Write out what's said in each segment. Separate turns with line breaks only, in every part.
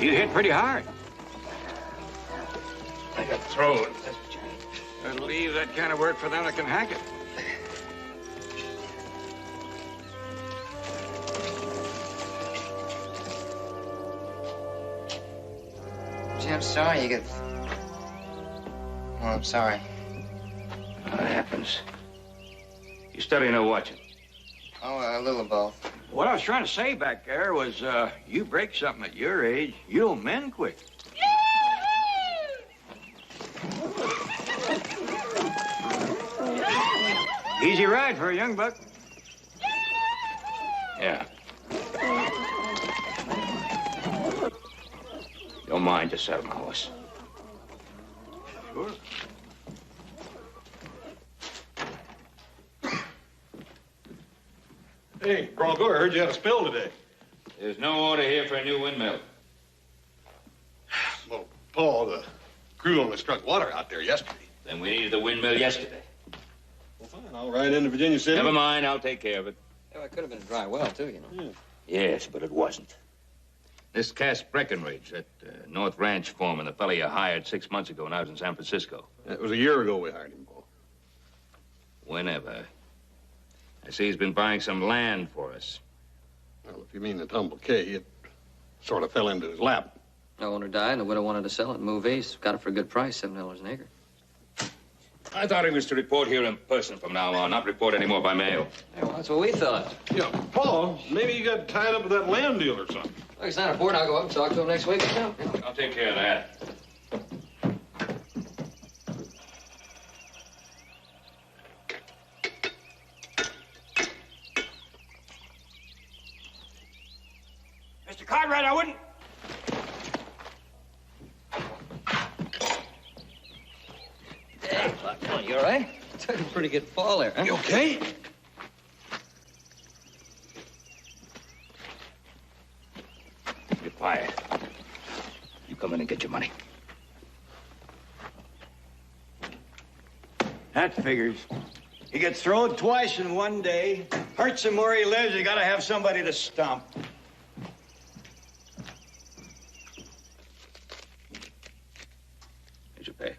You hit pretty hard.
I got thrown.
I'd leave that kind of work for them that can hack it.
Gee, I'm sorry you get... Oh, I'm sorry.
What happens? You studying or watching?
Oh, a little of both.
What I was trying to say back there was, you break something at your age, you don't mend quick. Easy ride for a young buck.
Yeah. Don't mind, just saddle my horse.
Sure.
Hey, Bronco, I heard you had a spill today.
There's no order here for a new windmill.
Well, Paul, the crew only struck water out there yesterday.
Then we needed the windmill yesterday.
Well, fine. I'll ride into Virginia City.
Never mind, I'll take care of it.
Yeah, it could have been a dry well, too, you know.
Yeah.
Yes, but it wasn't. This Cass Breckenridge, that North Ranch foreman, the fella you hired 6 months ago when I was in San Francisco.
It was a year ago we hired him, Paul.
Whenever. I see he's been buying some land for us.
Well, if you mean the Tumble K, it sort of fell into his lap.
The owner died, and the widow wanted to sell it and move east. Got it for a good price, $7 an acre.
I thought he was to report here in person from now on, not report anymore by mail.
Yeah, well, that's what we thought.
Yeah, Paul, maybe you got tied up with that land deal or something.
Well, he's not important. I'll go up and talk to him next week. Yeah.
I'll take care of that.
Mr. Cartwright, I wouldn't...
Hey, come on, you all right? Took a pretty good fall there, huh?
You okay?
Be quiet. You come in and get your money.
That figures. He gets thrown twice in one day. Hurts him where he lives. You gotta have somebody to stomp.
Here's your pay.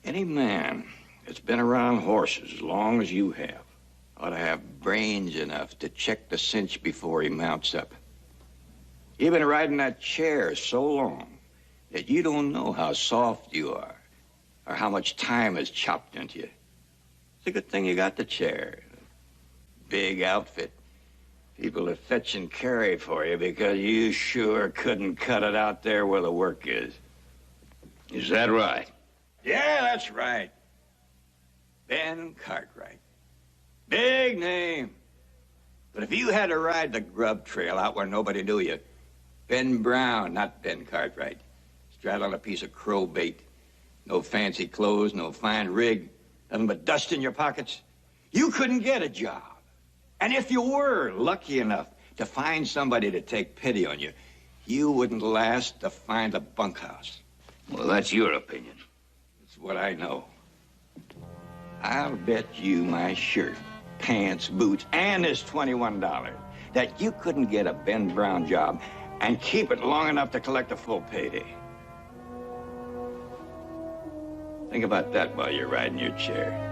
Any man that's been around horses as long as you have ought to have brains enough to check the cinch before he mounts up. You've been riding that chair so long that you don't know how soft you are or how much time is chopped into you. It's a good thing you got the chair. Big outfit. People to fetch and carry for you because you sure couldn't cut it out there where the work is.
Is that right?
Yeah, that's right. Ben Cartwright. Big name. But if you had to ride the grub trail out where nobody knew you, Ben Brown, not Ben Cartwright, straddling a piece of crow bait, no fancy clothes, no fine rig, nothing but dust in your pockets, you couldn't get a job. And if you were lucky enough to find somebody to take pity on you, you wouldn't last to find a bunkhouse.
Well, that's your opinion.
It's what I know. I'll bet you my shirt, pants, boots, and this $21 that you couldn't get a Ben Brown job and keep it long enough to collect a full payday. Think about that while you're riding your chair.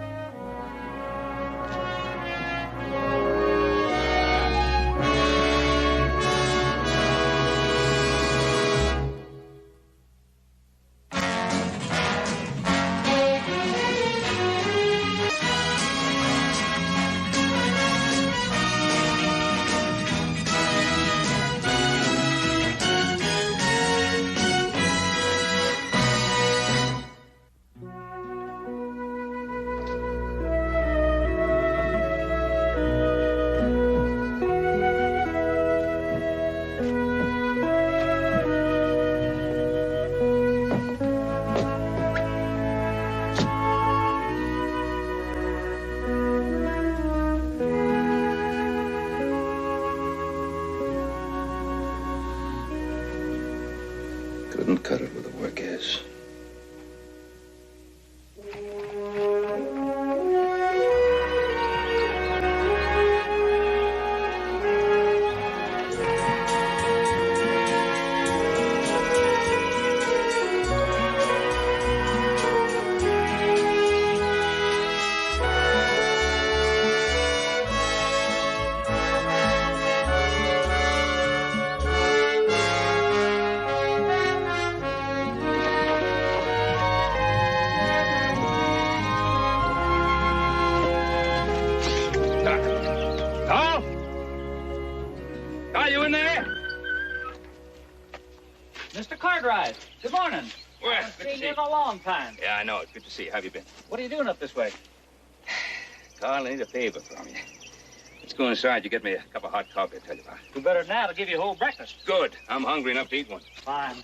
Couldn't cut it where the work is.
Mr. Cartwright, good morning.
Well,
I've
good to
seen
see
you
you.
in a long time.
Yeah, I know. It's good to see you. How have you been?
What are you doing up this way?
Carl, I need a favor from you. Let's go inside. You get me a cup of hot coffee, I tell you about.
Do better than that. I'll give you a whole breakfast.
Good. I'm hungry enough to eat one.
Fine.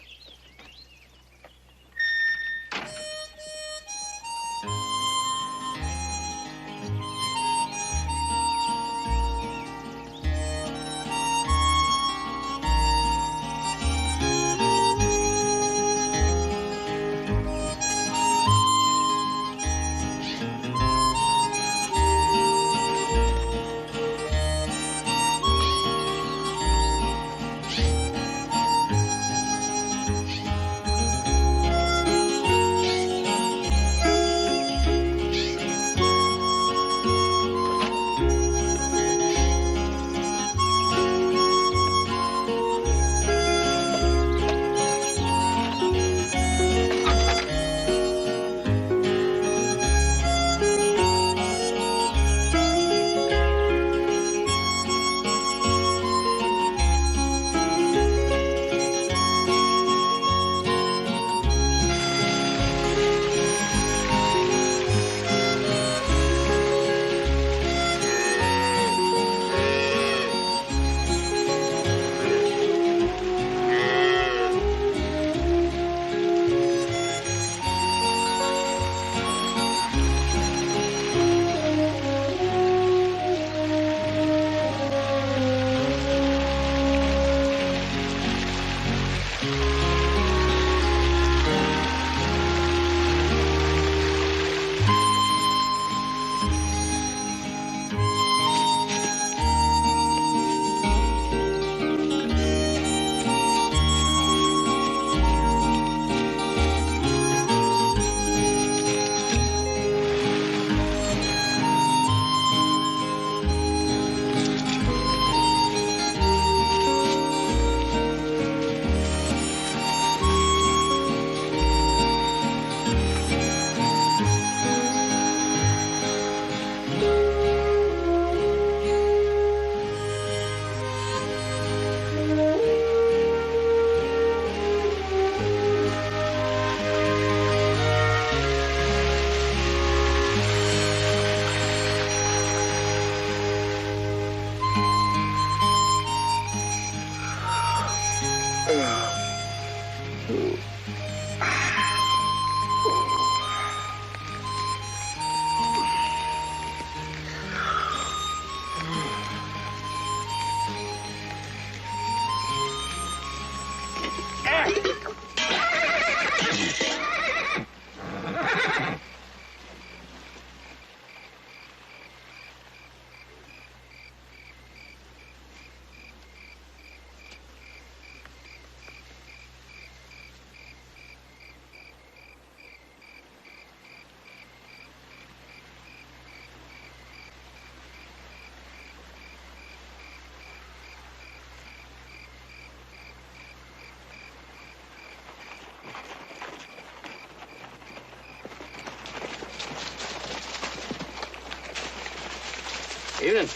Evening.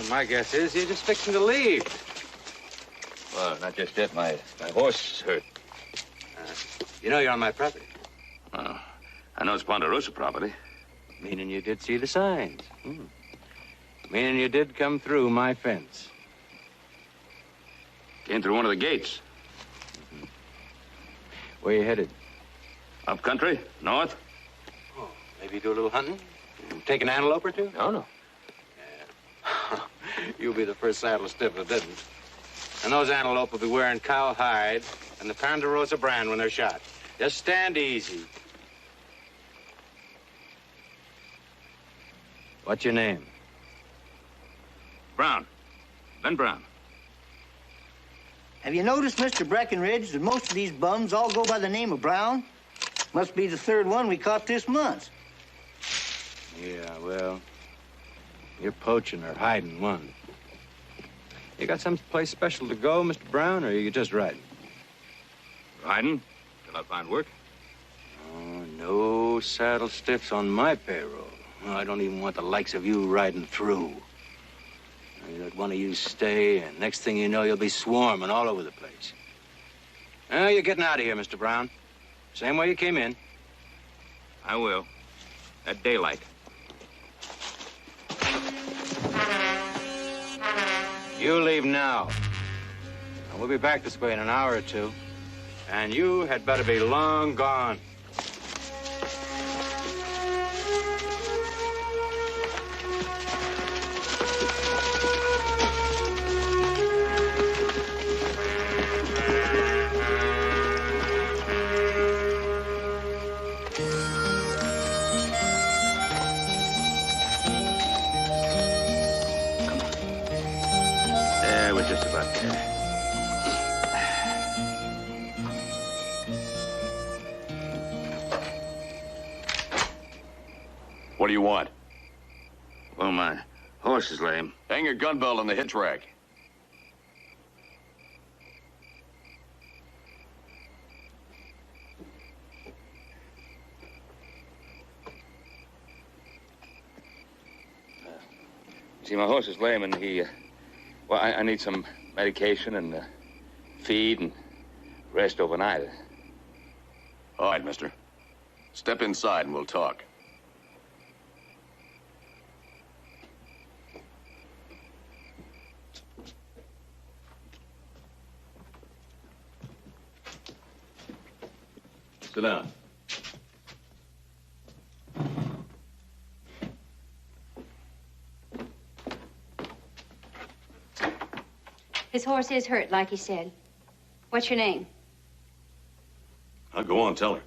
My guess is you're just fixing to leave.
Well, not just yet. My horse is hurt.
You know you're on my property.
I know it's Ponderosa property.
Meaning you did see the signs. Meaning you did come through my fence.
Came through one of the gates.
Where you headed?
Up country, north.
Oh, maybe do a little hunting? Take an antelope or two?
No.
Yeah. You'll be the first saddle stiff that didn't. And those antelope will be wearing cow hide and the Ponderosa brand when they're shot. Just stand easy. What's your name?
Brown. Ben Brown.
Have you noticed, Mr. Breckenridge, that most of these bums all go by the name of Brown? Must be the third one we caught this month.
Yeah, well, you're poaching or hiding one. You got someplace special to go, Mr. Brown, or are you just riding?
Riding till I find work.
Oh, no saddle stiffs on my payroll. I don't even want the likes of you riding through. I let one of you stay, and next thing you know, you'll be swarming all over the place. Well, you're getting out of here, Mr. Brown. Same way you came in.
I will. At daylight.
You leave now. And we'll be back this way in an hour or two. And you had better be long gone.
We're just about there.
What do you want?
Well, my horse is lame.
Hang your gun belt on the hitch rack.
See, my horse is lame, and well, I need some medication and feed and rest overnight.
All right, mister. Step inside and we'll talk. Sit down.
His horse is hurt, like he said. What's your name?
I'll go on, tell her.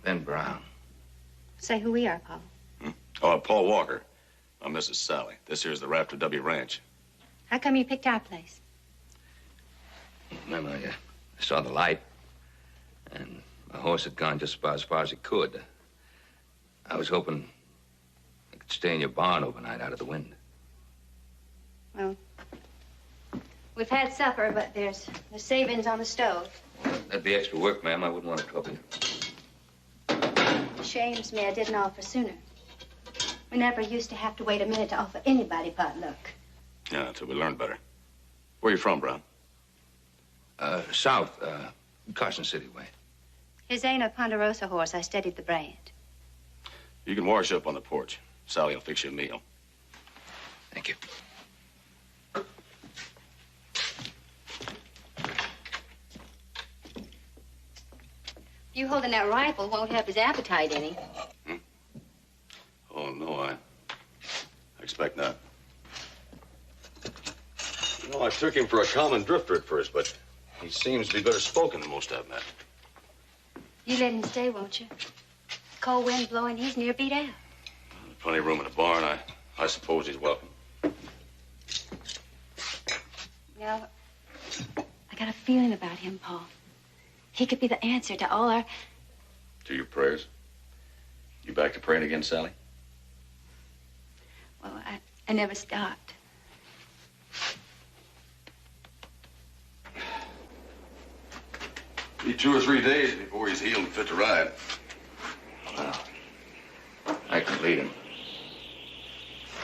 Ben Brown.
Say who we are, Paul.
Oh, Paul Walker. I'm Mrs. Sally. This here's the Rafter W. Ranch.
How come you picked our place?
Remember, I saw the light, and my horse had gone just about as far as it could. I was hoping I could stay in your barn overnight out of the wind.
Well, we've had supper, but there's savings on the stove.
That'd be extra work, ma'am. I wouldn't want to trouble you.
Shames me I didn't offer sooner. We never used to have to wait a minute to offer anybody potluck.
Yeah, until we learn better. Where you from, Brown?
South, Carson City way.
His ain't a Ponderosa horse. I studied the brand.
You can wash up on the porch. Sally will fix you a meal.
Thank you.
You holding that rifle won't help his appetite any.
Oh, no, I expect not. You know, I took him for a common drifter at first, but he seems to be better spoken than most I've met.
You let him stay, won't you? Cold wind blowing, he's near beat out.
Plenty of room in the barn. I suppose he's welcome.
You know, I got a feeling about him, Paul. He could be the answer to all our...
To your prayers? You back to praying again, Sally?
Well, I never stopped.
Be 2 or 3 days before he's healed and fit to ride.
Well, I can lead him.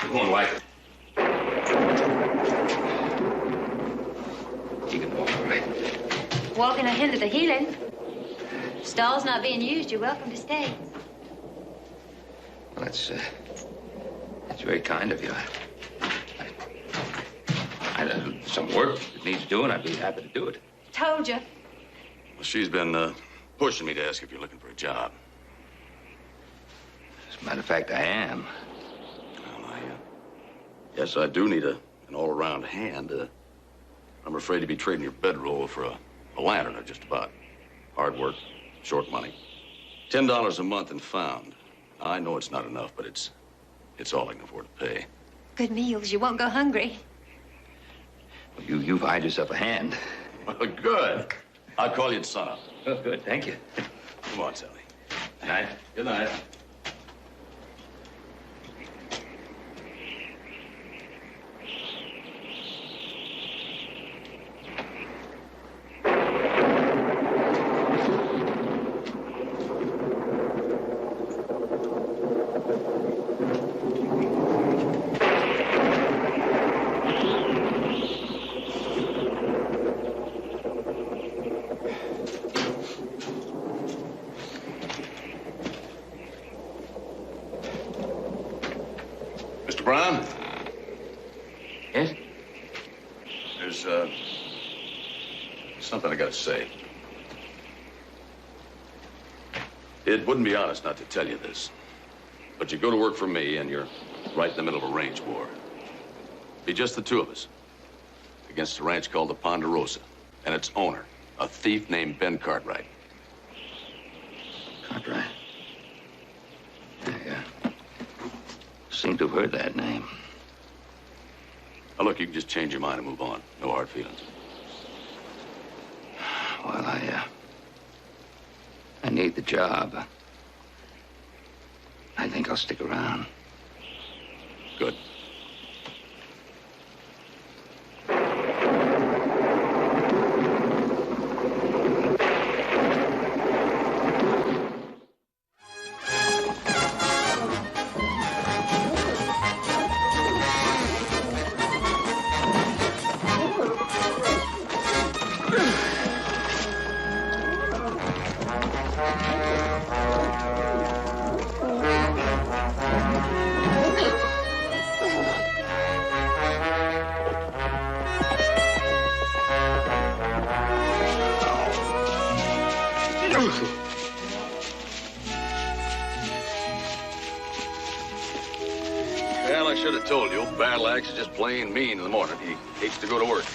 He won't like it. He can walk all right.
Walking will hinder the healing. Stall's not being used. You're welcome to stay.
Well, that's very kind of you. Some work that needs doing, I'd be happy to do it.
Told you.
Well, she's been pushing me to ask if you're looking for a job.
As a matter of fact, I am.
Well, yes, I do need an all-around hand. I'm afraid to be trading your bedroll for a lantern or just about. Hard work, short money. $10 a month and found. I know it's not enough, but it's all I can afford to pay.
Good meals. You won't go hungry.
Well, you've hired yourself a hand.
Well, good. I'll call you at sunup.
Oh, good. Thank you.
Come on, Sally.
Good night.
Good night. Brown?
Yes?
There's, something I gotta say. It wouldn't be honest not to tell you this. But you go to work for me, and you're right in the middle of a range war. Be just the two of us. Against a ranch called the Ponderosa. And its owner, a thief named Ben Cartwright.
Cartwright? I seem to have heard that name.
Now, look, you can just change your mind and move on. No hard feelings.
Well, I need the job. I think I'll stick around.
Good. Well, I should have told you. Battle Axe is just plain mean in the morning. He hates to go to work.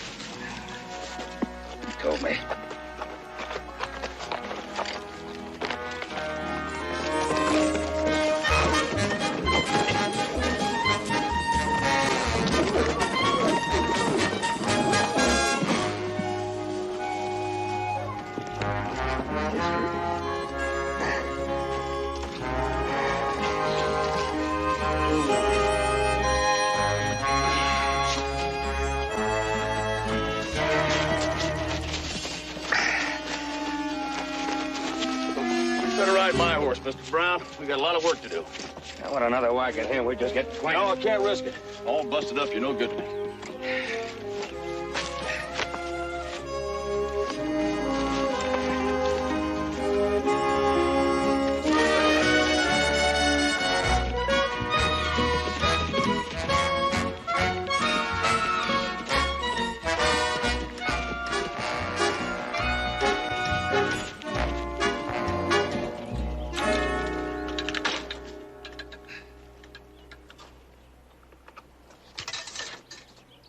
You told me.
My horse, Mr. Brown. We got a lot of work to do.
I want another whack at him. We just get acquainted.
No, I can't risk it. All busted up, you're no good to me.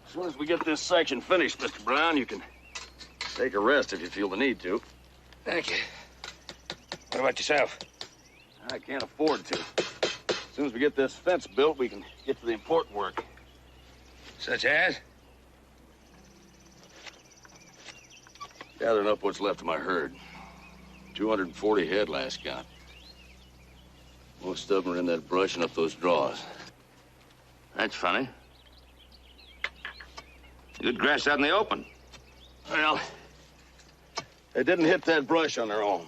As soon as we get this section finished, Mr. Brown, you can take a rest if you feel the need to.
Thank you. What about yourself?
I can't afford to. As soon as we get this fence built, we can get to the important work.
Such as?
Gathering up what's left of my herd. 240 head last count. Most of them are in that brush and up those draws.
That's funny. Good grass out in the open.
Well, they didn't hit that brush on their own.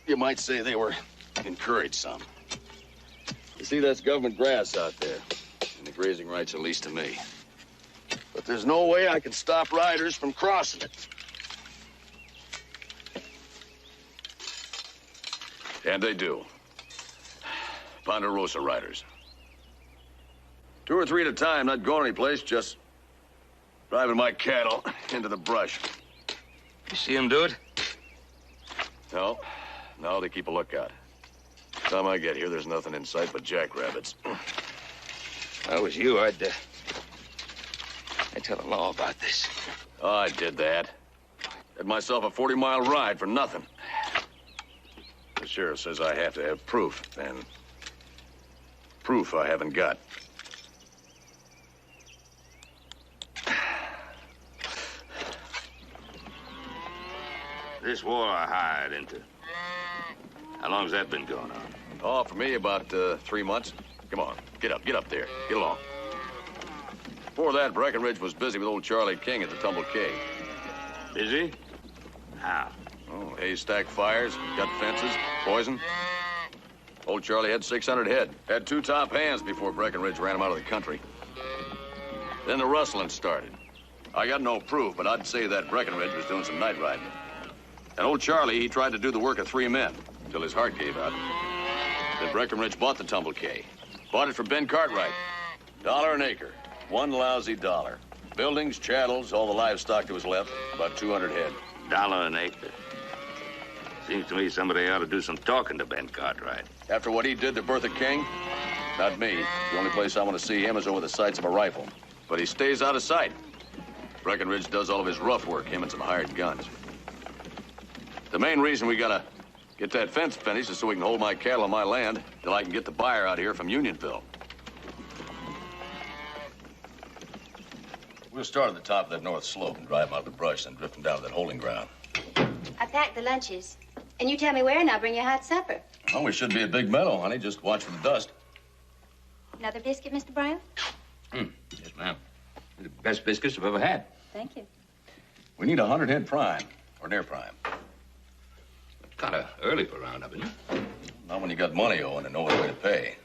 You might say they were encouraged some. You see, that's government grass out there, and the grazing rights are leased to me. But there's no way I can stop riders from crossing it. And they do. Ponderosa riders. 2 or 3 at a time, not going anyplace, just driving my cattle into the brush.
You see him do it?
No, they keep a lookout. Time I get here, there's nothing in sight but jackrabbits.
If I was you, I'd tell the law about this.
Oh, I did that. Had myself a 40-mile ride for nothing. The sheriff says I have to have proof, and proof I haven't got.
This war I hired into. How long's that been going on?
Oh, for me, about 3 months. Come on, get up there. Get along. Before that, Breckenridge was busy with old Charlie King at the Tumble K.
Busy? How?
Oh, haystack fires, gut fences, poison. Old Charlie had 600 head. Had 2 top hands before Breckenridge ran him out of the country. Then the rustling started. I got no proof, but I'd say that Breckenridge was doing some night riding. And old Charlie, he tried to do the work of 3 men, until his heart gave out. Then Breckenridge bought the Tumble K. Bought it from Ben Cartwright. $1 an acre. One lousy dollar. Buildings, chattels, all the livestock that was left. About 200 head.
$1 an acre. Seems to me somebody ought to do some talking to Ben Cartwright.
After what he did to Bertha King? Not me. The only place I want to see him is over the sights of a rifle. But he stays out of sight. Breckenridge does all of his rough work, him and some hired guns. The main reason we gotta get that fence finished is so we can hold my cattle on my land till I can get the buyer out here from Unionville. We'll start at the top of that north slope and drive out the brush, then drift them down to that holding ground.
I packed the lunches. And you tell me where, and I'll bring you a hot supper.
Oh, we should be a big meadow, honey. Just watch for the dust.
Another biscuit, Mr. Brown?
Yes, ma'am. The best biscuits I've ever had.
Thank you.
We need 100 head prime, or near prime.
Kind of early for roundup, isn't it?
Not when you got money owing and no other way to pay.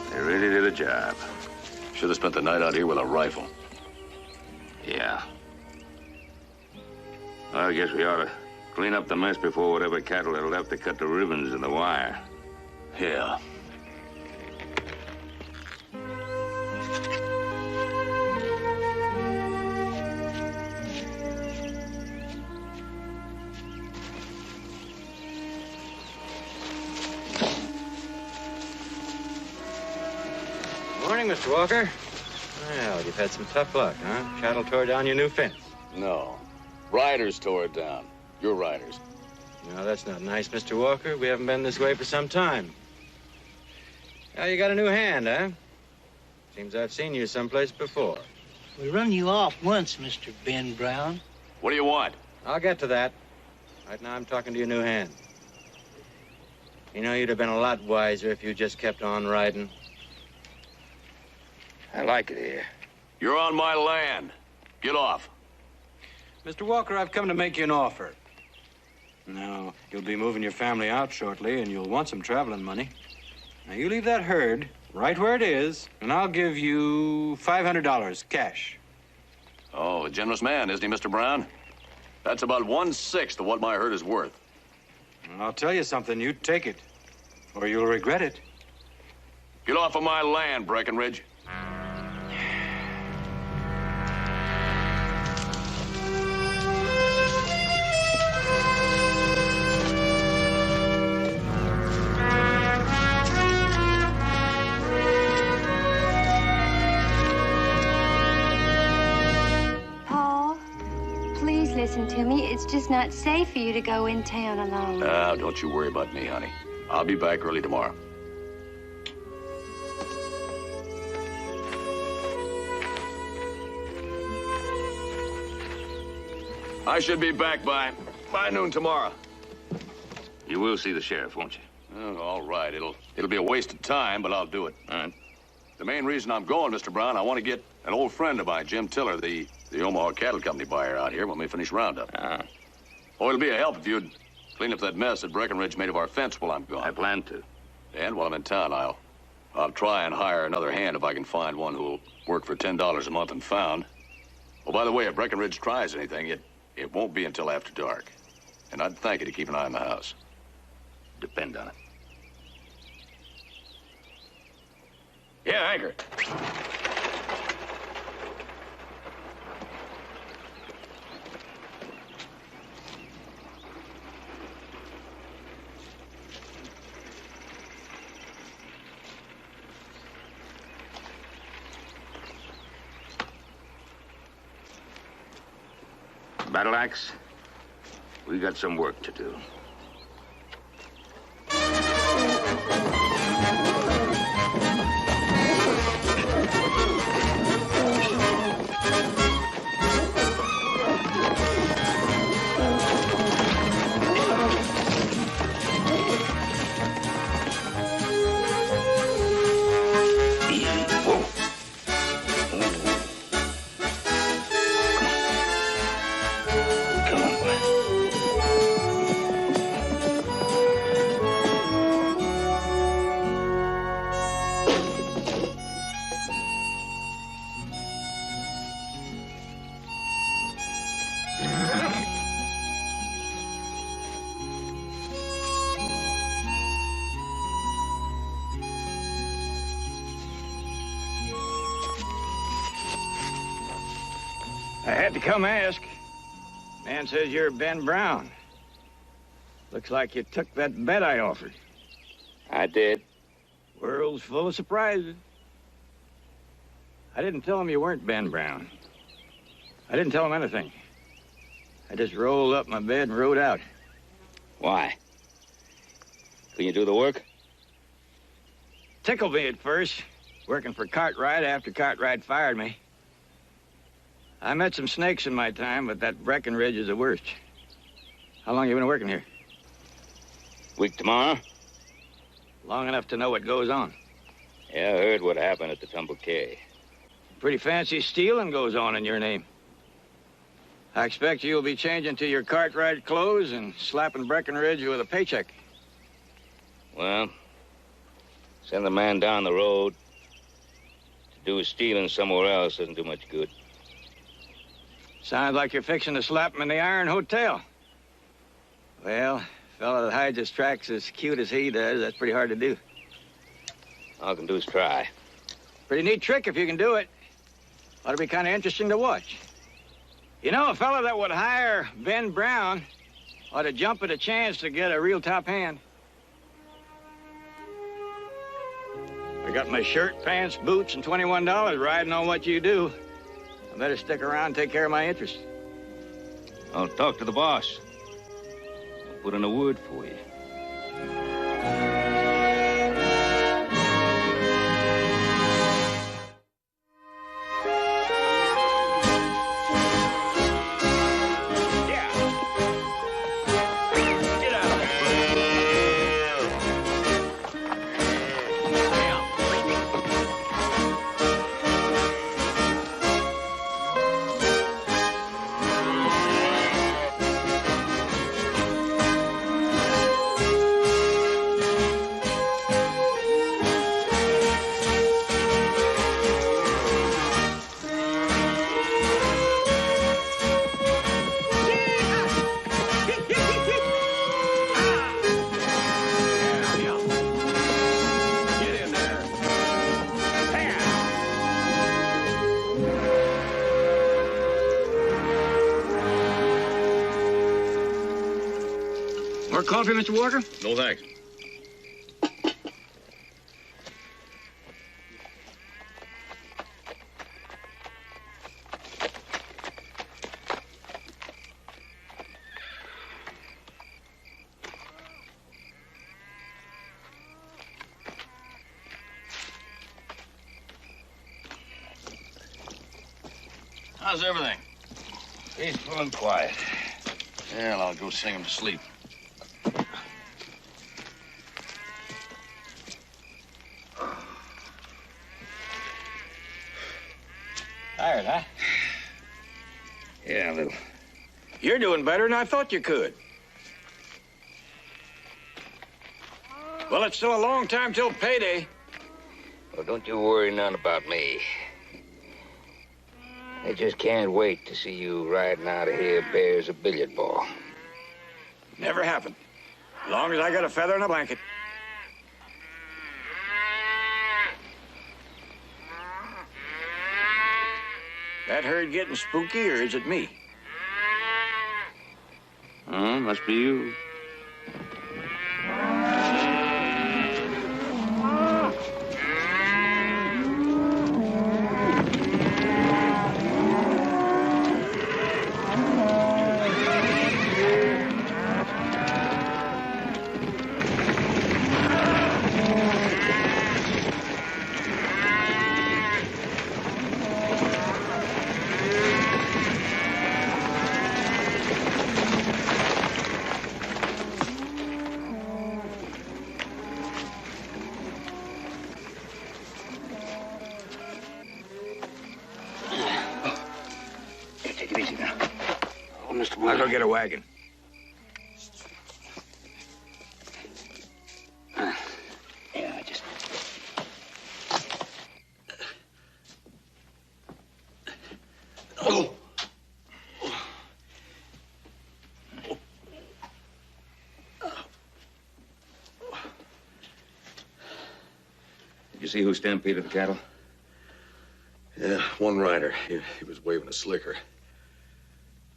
They really did a job.
Should have spent the night out here with a rifle.
Yeah. Well, I guess we ought to clean up the mess before whatever cattle are left to cut the ribbons in the wire.
Yeah.
Morning, Mr. Walker. Well, you've had some tough luck, huh? Cattle tore down your new fence.
No. Riders tore it down. Your riders.
No, that's not nice, Mr. Walker. We haven't been this way for some time. Now, you got a new hand, huh? Seems I've seen you someplace before.
We run you off once, Mr. Ben Brown.
What do you want?
I'll get to that. Right now, I'm talking to your new hand. You know, you'd have been a lot wiser if you just kept on riding.
I like it here.
You're on my land. Get off.
Mr. Walker, I've come to make you an offer. Now, you'll be moving your family out shortly, and you'll want some traveling money. Now, you leave that herd right where it is, and I'll give you $500 cash.
Oh, a generous man, isn't he, Mr. Brown? That's about 1/6 of what my herd is worth.
And I'll tell you something, you take it, or you'll regret it.
Get off of my land, Breckenridge.
Paul, please listen to me. It's just not safe for you to go in town alone.
Now, don't you worry about me, honey. I'll be back early tomorrow. I should be back by noon tomorrow.
You will see the sheriff, won't you?
Oh, all right. It'll be a waste of time, but I'll do it.
All right.
The main reason I'm going, Mr. Brown, I want to get an old friend of mine, Jim Tiller, the Omaha Cattle Company buyer out here when we finish roundup. Oh, it'll be a help if you'd clean up that mess that Breckenridge made of our fence while I'm gone.
I plan to.
And while I'm in town, I'll try and hire another hand if I can find one who'll work for $10 a month and found. Oh, by the way, if Breckenridge tries anything, it won't be until after dark. And I'd thank you to keep an eye on the house.
Depend on it.
Yeah, Anchor.
Battle axe, we got some work to do.
I had to come ask. Man says you're Ben Brown. Looks like you took that bet I offered.
I did.
World's full of surprises. I didn't tell him you weren't Ben Brown. I didn't tell him anything. I just rolled up my bed and rode out.
Why? Can you do the work?
Tickled me at first, working for Cartwright after Cartwright fired me. I met some snakes in my time, but that Breckenridge is the worst. How long you been working here?
Week tomorrow?
Long enough to know what goes on.
Yeah, I heard what happened at the Tumble K.
Pretty fancy stealing goes on in your name. I expect you'll be changing to your Cartwright clothes and slapping Breckenridge with a paycheck.
Well, send the man down the road. To do his stealing somewhere else doesn't do much good.
Sounds like you're fixing to slap him in the Iron Hotel. Well, a fella that hides his tracks as cute as he does, that's pretty hard to do.
All I can do is try.
Pretty neat trick if you can do it. Ought to be kind of interesting to watch. You know, a fella that would hire Ben Brown ought to jump at a chance to get a real top hand. I got my shirt, pants, boots, and $21 riding on what you do. I better stick around and take care of my interests.
I'll talk to the boss. I'll put in a word for you.
More coffee, Mr. Walker?
No, thanks. How's everything?
Peaceful and quiet.
Yeah, I'll go sing him to sleep.
Tired, huh?
Yeah, a little.
You're doing better than I thought you could. Well, it's still a long time till payday.
Well, don't you worry none about me. I just can't wait to see you riding out of here bare as a billiard ball.
Never happened. As long as I got a feather and a blanket. That herd getting spooky, or is it me?
Oh, must be you.
I'll go get a wagon.
Yeah, I just...
Oh!
Did you see who stampeded the cattle?
Yeah, one rider. He was waving a slicker.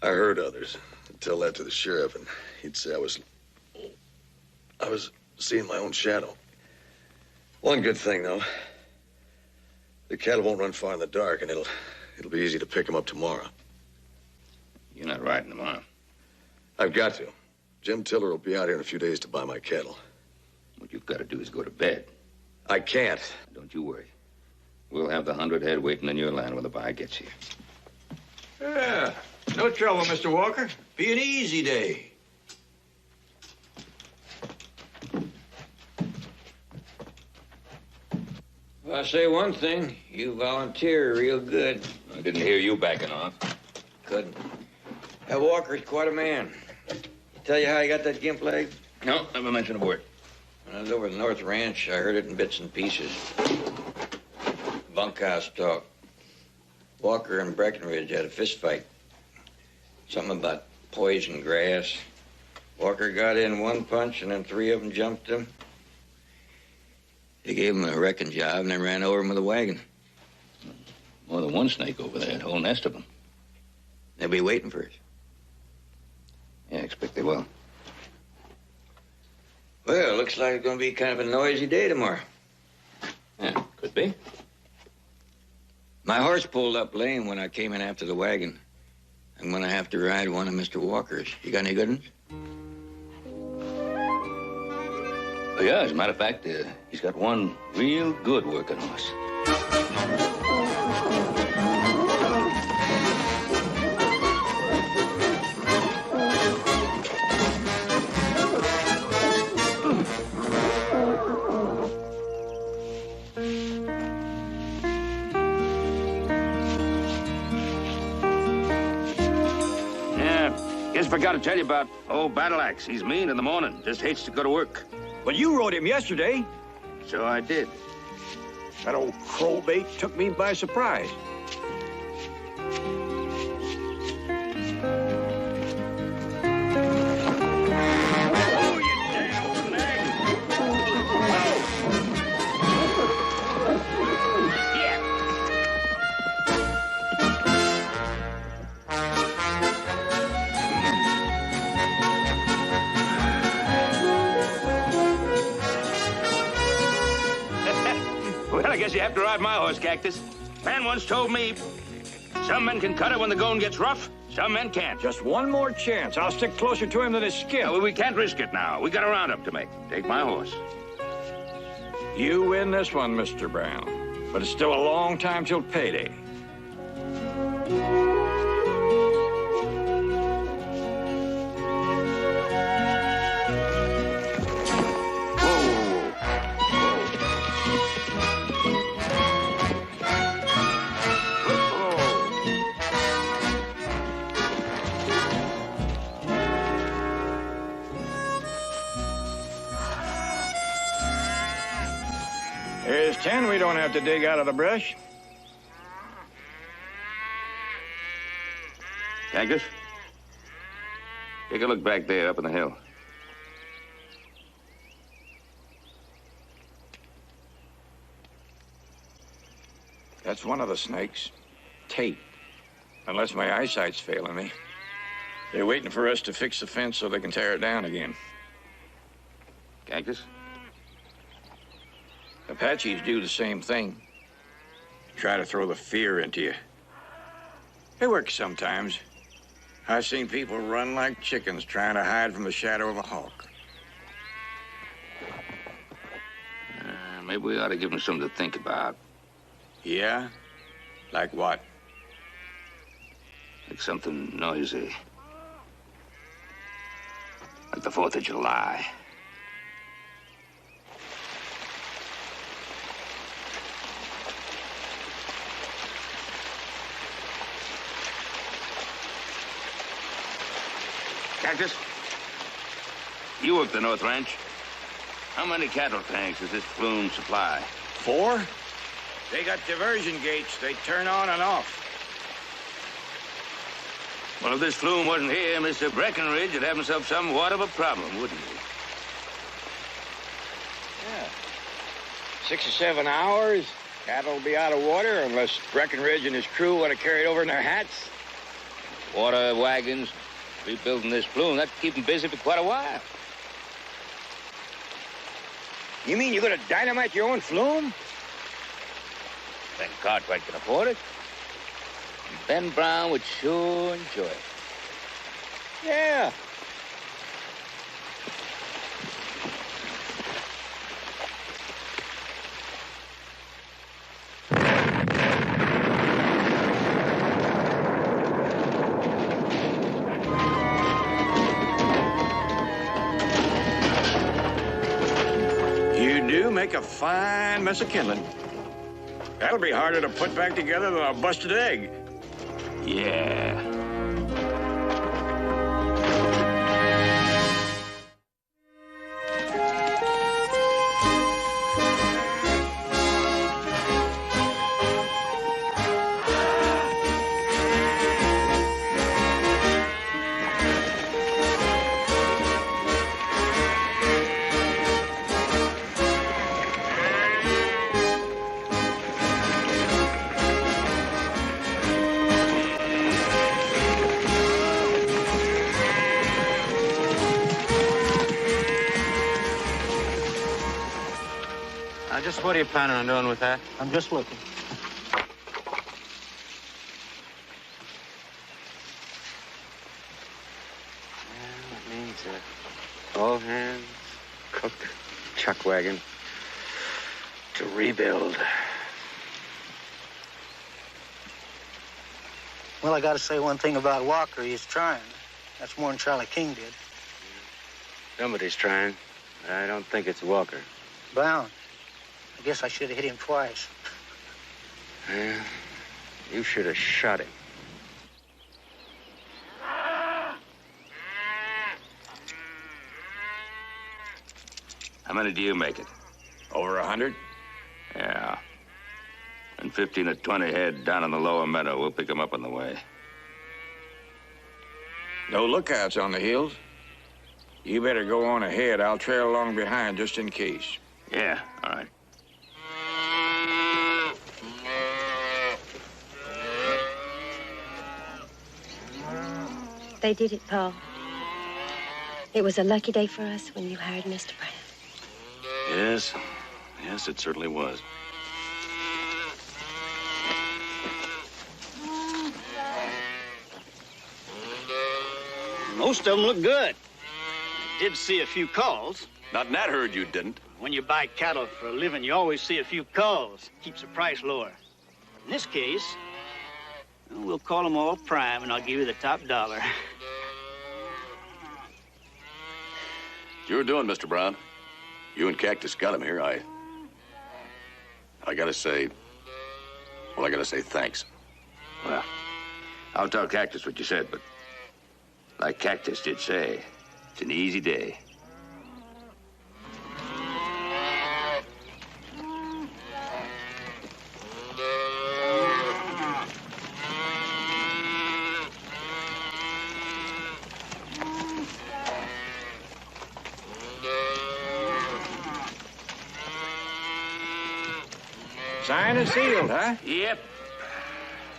I heard others. I'd tell that to the sheriff, and he'd say I was seeing my own shadow. One good thing, though. The cattle won't run far in the dark, and it'll be easy to pick them up tomorrow.
You're not riding tomorrow.
I've got to. Jim Tiller will be out here in a few days to buy my cattle.
What you've got to do is go to bed.
I can't.
Don't you worry. We'll have the 100 head waiting in your land when the buy gets here.
Yeah, no trouble, Mr. Walker. Be an easy day. If I say one thing, you volunteer real good.
I didn't hear you backing off.
Couldn't. That Walker's quite a man. Tell you how he got that gimp leg?
No, never mention a word.
When I was over at the North Ranch, I heard it in bits and pieces. Bunkhouse talk. Walker and Breckenridge had a fist fight. Something about poison grass. Walker got in one punch, and then 3 of them jumped him. They gave him a wrecking job, and then ran over him with a wagon.
More than one snake over there, a whole nest of them.
They'll be waiting for us.
Yeah, I expect they will.
Well, looks like it's going to be kind of a noisy day tomorrow.
Yeah, could be.
My horse pulled up lame when I came in after the wagon. I'm going to have to ride one of Mr. Walker's. You got any good ones?
Oh, yeah, as a matter of fact, he's got one real good working horse.
Guess I forgot to tell you about old Battle Axe. He's mean in the morning. Just hates to go to work.
Well, you rode him yesterday.
So I did.
That old crowbait took me by surprise.
Well, I guess you have to ride my horse, Cactus. Man once told me, some men can cut it when the going gets rough, some men can't.
Just one more chance. I'll stick closer to him than his skin.
Well, we can't risk it now. We got a roundup to make. Take my horse.
You win this one, Mr. Brown. But it's still a long time till payday. Here's 10 we don't have to dig out of the brush.
Cactus? Take a look back there up on the hill.
That's one of the snakes. Tate. Unless my eyesight's failing me. They're waiting for us to fix the fence so they can tear it down again.
Cactus?
Apaches do the same thing. Try to throw the fear into you. It works sometimes. I've seen people run like chickens trying to hide from the shadow of a hawk.
Maybe we ought to give them something to think about.
Yeah? Like what?
Like something noisy. Like the 4th of July. Cactus, you work the North Ranch. How many cattle tanks does this flume supply?
4? They got diversion gates. They turn on and off.
Well, if this flume wasn't here, Mr. Breckenridge would have himself somewhat of a problem, wouldn't he?
Yeah. 6 or 7 hours, cattle will be out of water unless Breckenridge and his crew want to carry it over in their hats.
Water wagons, rebuilding this flume, that'd keep them busy for quite a while.
You mean you're gonna dynamite your own flume?
Ben Cartwright can afford it. And Ben Brown would sure enjoy it. Yeah.
You do make a fine mess of kindling. That'll be harder to put back together than a busted egg.
Yeah.
Just what are you planning on doing with that?
I'm just looking.
Well, that means all hands, cook, chuck wagon to rebuild.
Well, I gotta say one thing about Walker. He's trying. That's more than Charlie King did.
Somebody's trying. I don't think it's Walker.
Brown. I guess I should have hit him twice.
Yeah, you should have shot him.
How many do you make it?
Over 100?
Yeah. And 15 or 20 head down in the lower meadow. We'll pick them up on the way.
No lookouts on the hills. You better go on ahead. I'll trail along behind just in case.
Yeah, all right.
They did it, Paul. It was a lucky day for us when you hired Mr. Brown.
Yes. Yes, it certainly was.
Most of them look good. Did see a few calls.
Not in that herd you didn't.
When you buy cattle for a living, you always see a few calls. Keeps the price lower. In this case, we'll call them all prime, and I'll give you the top dollar.
You're doing, Mr. Brown. You and Cactus got him here. I gotta say, well, I gotta say thanks.
Well, I'll tell Cactus what you said, but like Cactus did say, it's an easy day.
Signed and sealed, huh?
Yep.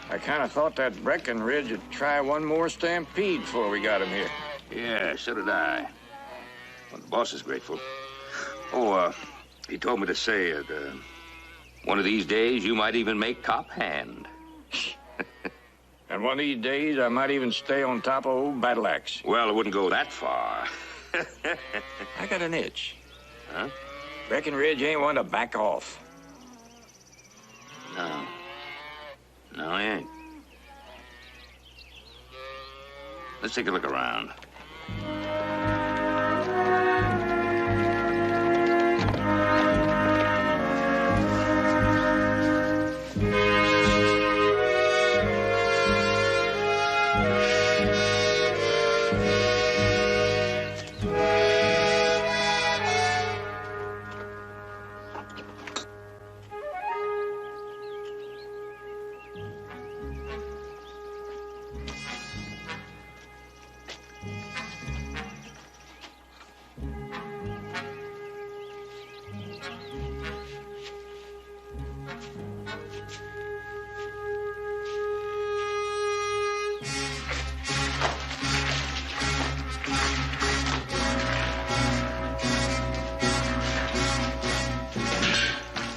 I kind of thought that Breckenridge would try one more stampede before we got him here.
Yeah, so did I. Well, the boss is grateful. Oh, he told me to say that one of these days you might even make cop hand.
And one of these days, I might even stay on top of old Battle Axe.
Well, it wouldn't go that far.
I got an itch.
Huh?
Breckenridge ain't one to back off.
No. No, he ain't. Let's take a look around.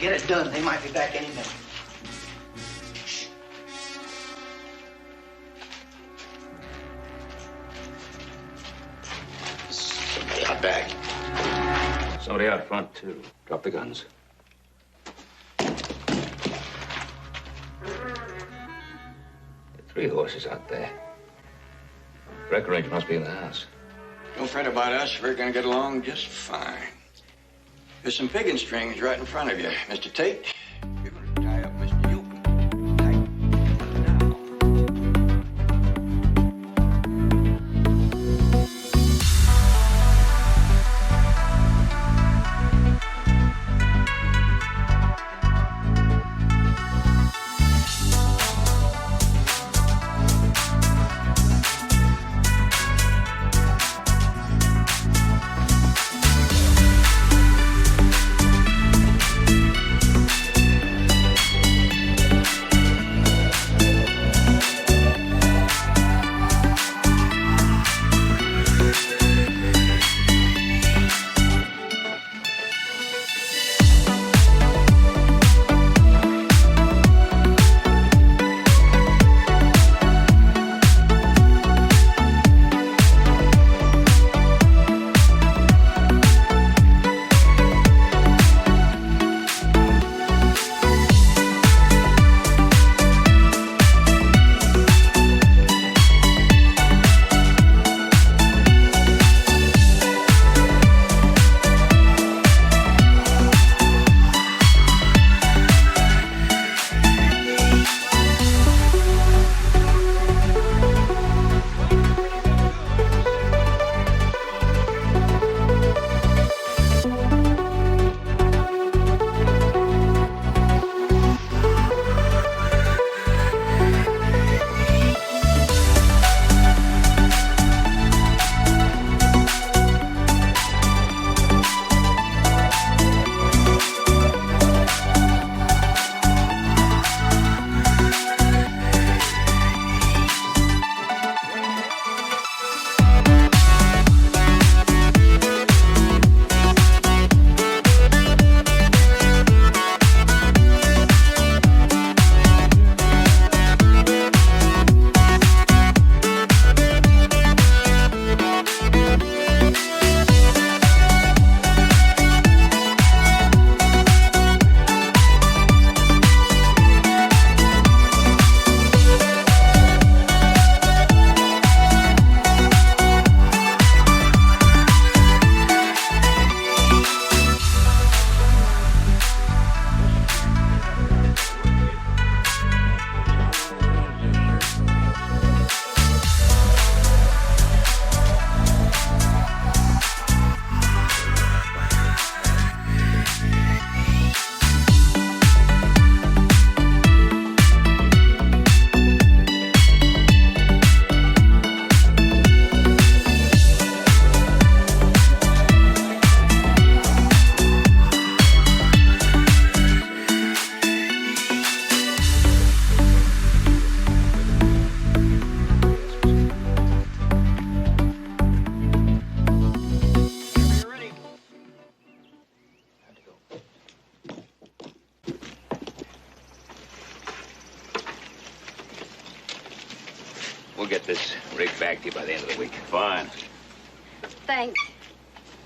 Get it done. They might be back any minute.
Somebody out back.
Somebody out front, too. Drop the guns. Three horses out there. Wreck range must be in the house.
Don't fret about us. We're gonna get along just fine. There's some pigging strings right in front of you, Mr. Tate. You're gonna tie up Mr. Yukon. Tight.
We'll get this rig back to you by the end of the week.
Fine.
Thanks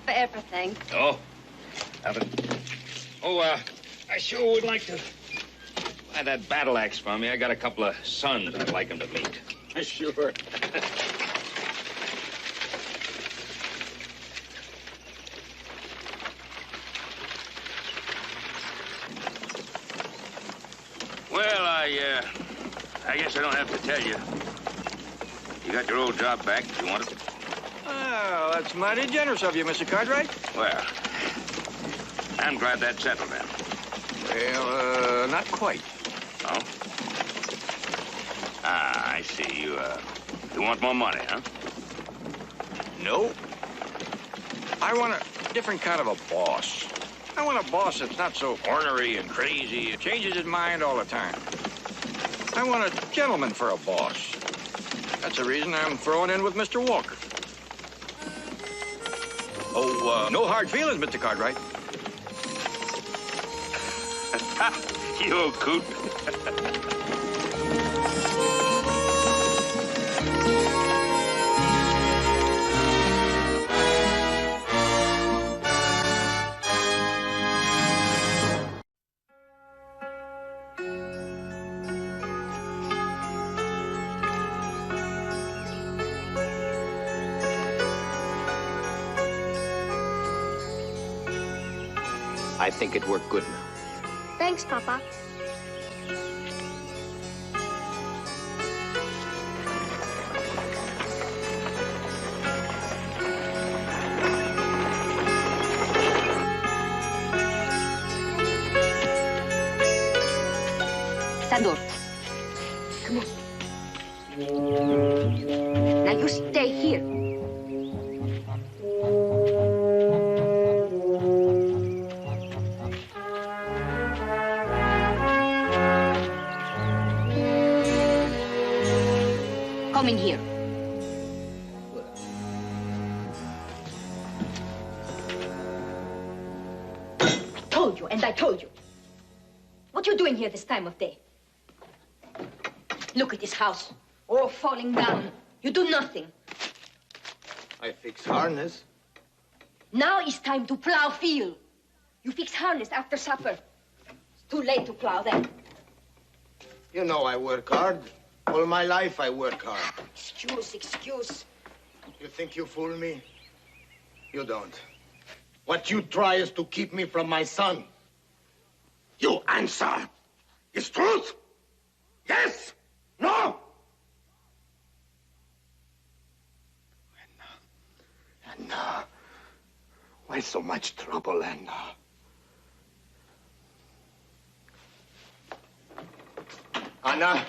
for everything.
Oh, nothing. Oh, I sure would like to buy that battle axe from you. I got a couple of sons I'd like them to meet.
Sure.
Well, I guess I don't have to tell you. You got your old job back if you want it.
Well, that's mighty generous of you, Mr. Cartwright.
Well, I'm glad that's settled then.
Well, not quite.
Oh? Ah, I see. You want more money, huh?
No. I want a different kind of a boss. I want a boss that's not so ornery and crazy. It changes his mind all the time. I want a gentleman for a boss. That's the reason I'm throwing in with Mr. Walker. Oh, no hard feelings, Mr. Cartwright.
You old coot.
I think it worked good now.
Thanks, Papa.
Sandor, come on. Now you stay here. Come in here. Told you, and I told you. What you doing here this time of day? Look at this house, all falling down. You do nothing.
I fix harness.
Now it's time to plow field. You fix harness after supper. It's too late to plow then.
You know I work hard. All my life I work hard.
Excuse.
You think you fool me? You don't. What you try is to keep me from my son. You answer. Is truth? Yes? No? Anna. Why so much trouble, Anna? Anna?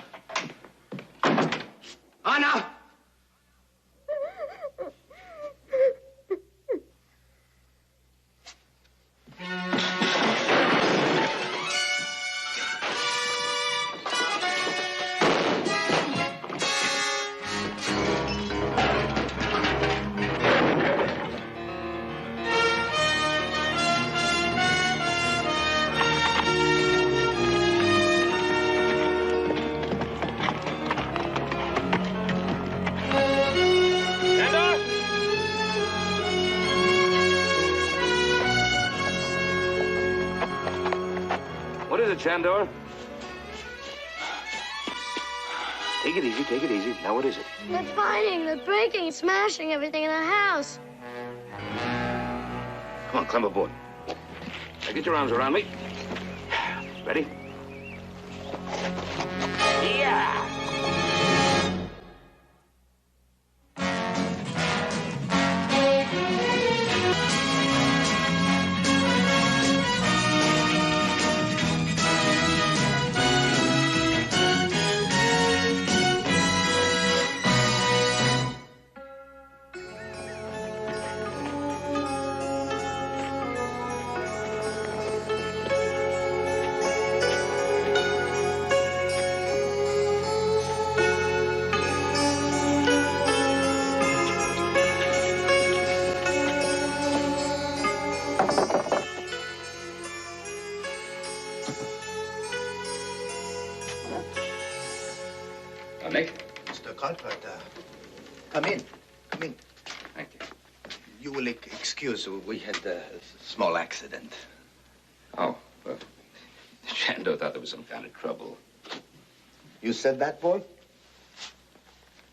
Anna!
What is it, Chandor? Take it easy. Now, what is it?
They're fighting, they're breaking, smashing everything in the house.
Come on, climb aboard. Now, get your arms around me. Ready? Yeah!
Nick? Mr. Cartwright, come in.
Thank you.
You will excuse, we had a small accident.
Oh, well, Shando thought there was some kind of trouble.
You said that, boy?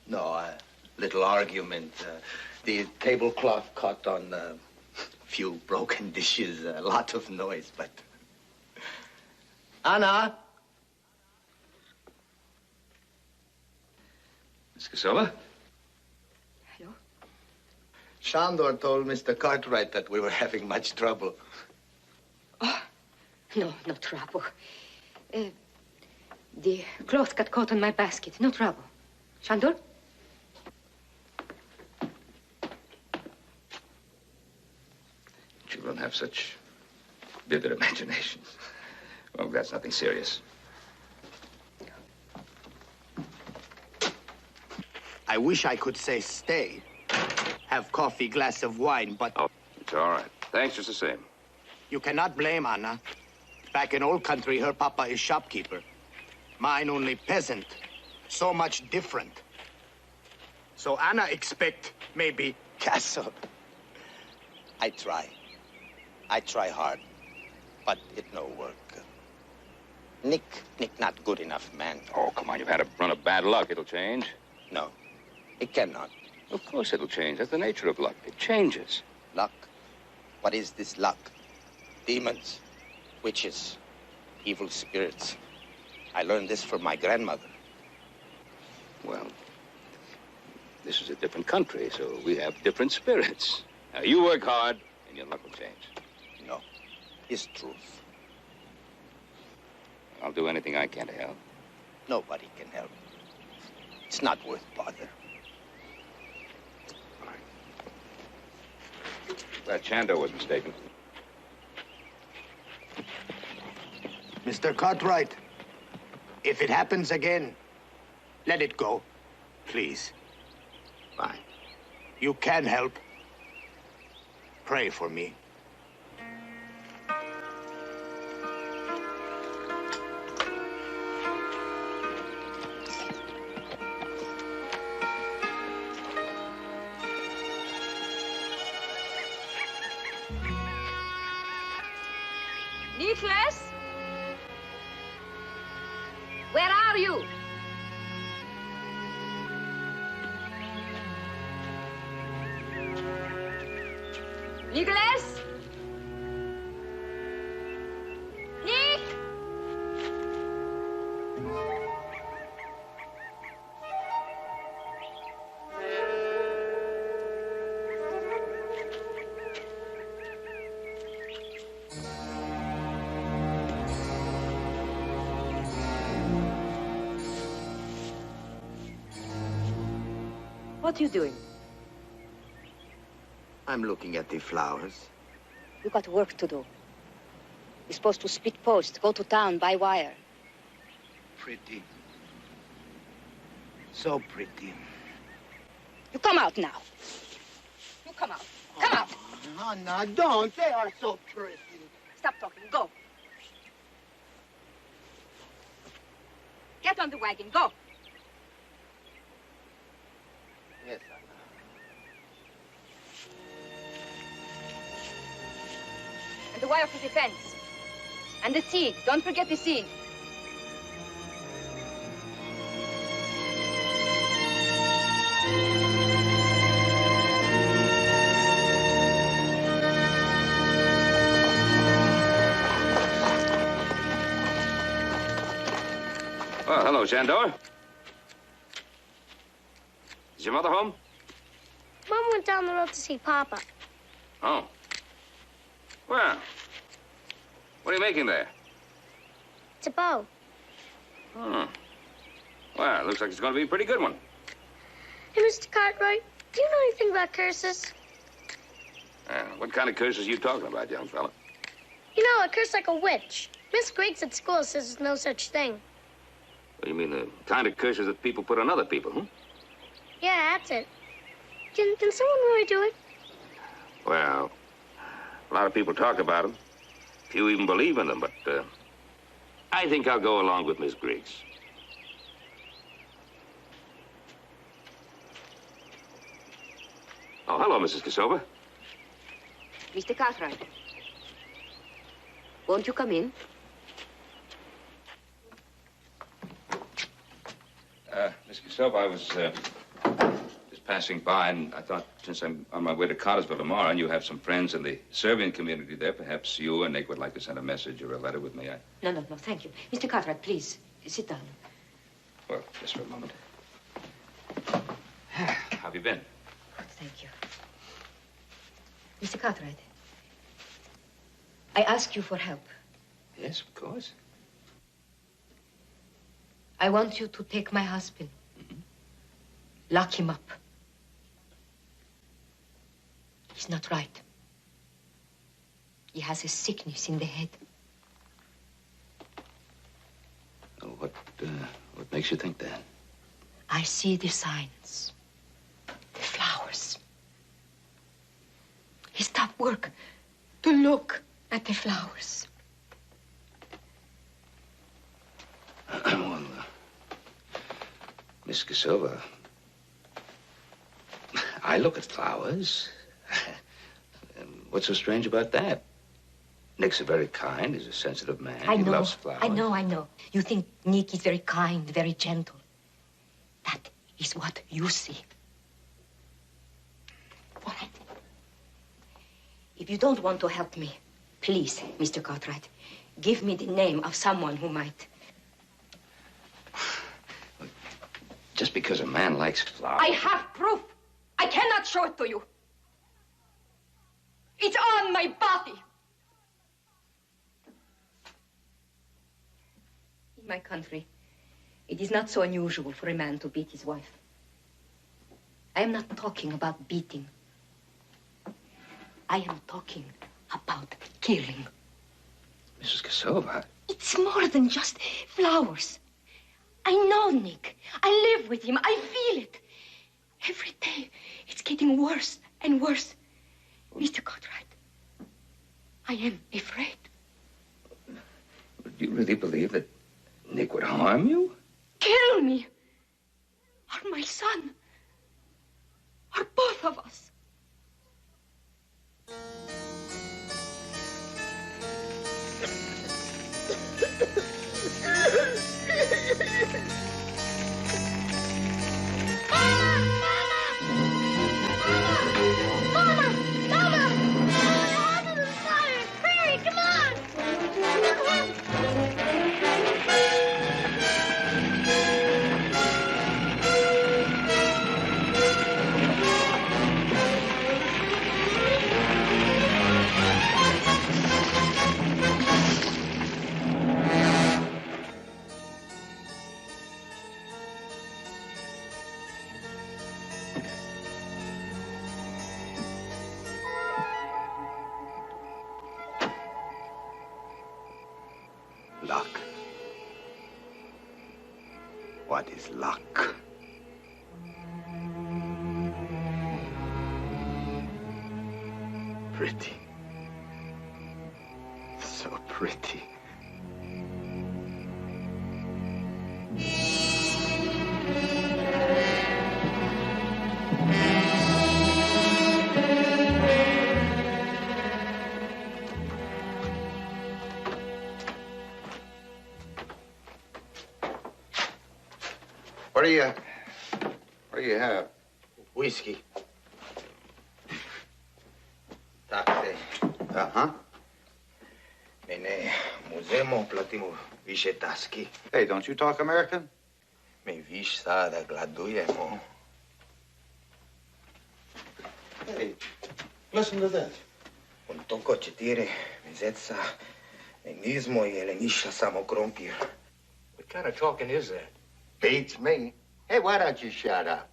No, a little argument. The tablecloth caught on a few broken dishes, a lot of noise, but... Anna?
Miss Casola?
Hello?
Shandor told Mr. Cartwright that we were having much trouble.
Oh, no trouble. The cloth got caught on my basket. No trouble. Shandor?
Children have such vivid imaginations. Well, that's nothing serious.
I wish I could say stay, have coffee, glass of wine, but...
Oh, it's all right. Thanks just the same.
You cannot blame Anna. Back in old country, her papa is shopkeeper. Mine only peasant. So much different. So Anna expect maybe castle. I try. I try hard. But it no work. Nick not good enough, man.
Oh, come on, you've had a run of bad luck. It'll change.
No, it cannot.
Of course it'll change. That's the nature of luck. It changes.
Luck? What is this luck? Demons, witches, evil spirits. I learned this from my grandmother.
Well, this is a different country, so we have different spirits. Now, you work hard, and your luck will change.
No, it's truth.
I'll do anything I can to help.
Nobody can help. It's not worth bother.
That Chando was mistaken.
Mr. Cartwright, if it happens again, let it go, please.
Fine.
You can help. Pray for me.
Nicholas? Where are you? Nicholas? Nick? What are you doing?
I'm looking at the flowers.
You got work to do. You're supposed to split post, go to town, buy wire.
Pretty. So pretty.
You come out now. You come out. Come out.
Anna, don't. They are so pretty.
Stop talking. Go. Get on the wagon. Go.
Yes, Anna.
And the wire for the fence. And the seed. Don't forget the seed.
Well, hello, Shandor. Is your mother home?
Mom went down the road to see Papa.
Oh. Well, what are you making there?
It's a bow.
Hmm. Well, it looks like it's going to be a pretty good one.
Hey, Mr. Cartwright, do you know anything about curses?
What kind of curses are you talking about, young fella?
You know, a curse like a witch. Miss Griggs at school says there's no such thing.
What, you mean the kind of curses that people put on other people, huh?
Yeah, that's it. Can someone really do it?
Well, a lot of people talk about them. Few even believe in them, but I think I'll go along with Miss Griggs. Oh, hello, Mrs. Cassova.
Mr. Cartwright. Won't you come in?
Miss Cassova, I was just passing by, and I thought since I'm on my way to Cartersville tomorrow, and you have some friends in the Serbian community there, perhaps you and Nick would like to send a message or a letter with me.
No, thank you. Mr. Cartwright, please, sit down.
Well, just for a moment. How have you been?
Thank you. Mr. Cartwright, I ask you for help.
Yes, of course.
I want you to take my husband.
Mm-hmm.
Lock him up. He's not right. He has a sickness in the head.
Oh, what makes you think that?
I see the signs. The flowers. He stopped work to look at the flowers.
Miss Casilva, I look at flowers. What's so strange about that? Nick's a very kind, he's a sensitive man. He loves flowers.
I know. You think Nick is very kind, very gentle. That is what you see. All right. If you don't want to help me, please, Mr. Cartwright, give me the name of someone who might.
Just because a man likes flowers...
I have proof. I cannot show it to you. It's on my body. In my country, it is not so unusual for a man to beat his wife. I am not talking about beating. I am talking about killing.
Mrs. Casilva...
It's more than just flowers. I know Nick. I live with him. I feel it. Every day, it's getting worse and worse. Mr. Cartwright, I am afraid.
Do you really believe that Nick would harm you?
Kill me. Or my son. Or both of us.
Luck. What is luck? Pretty. So pretty.
What do you have?
Whiskey. Taxe.
Uh-huh.
Mene, muzemo platimo više taski.
Hey, don't you talk American?
Me viš sada gladujemo.
Hey, listen to this.
Un toliko 4 meseca ne nismo jeli ništa samo krompir.
What kind of talking is that?
Beats me. Hey, why don't you shut up?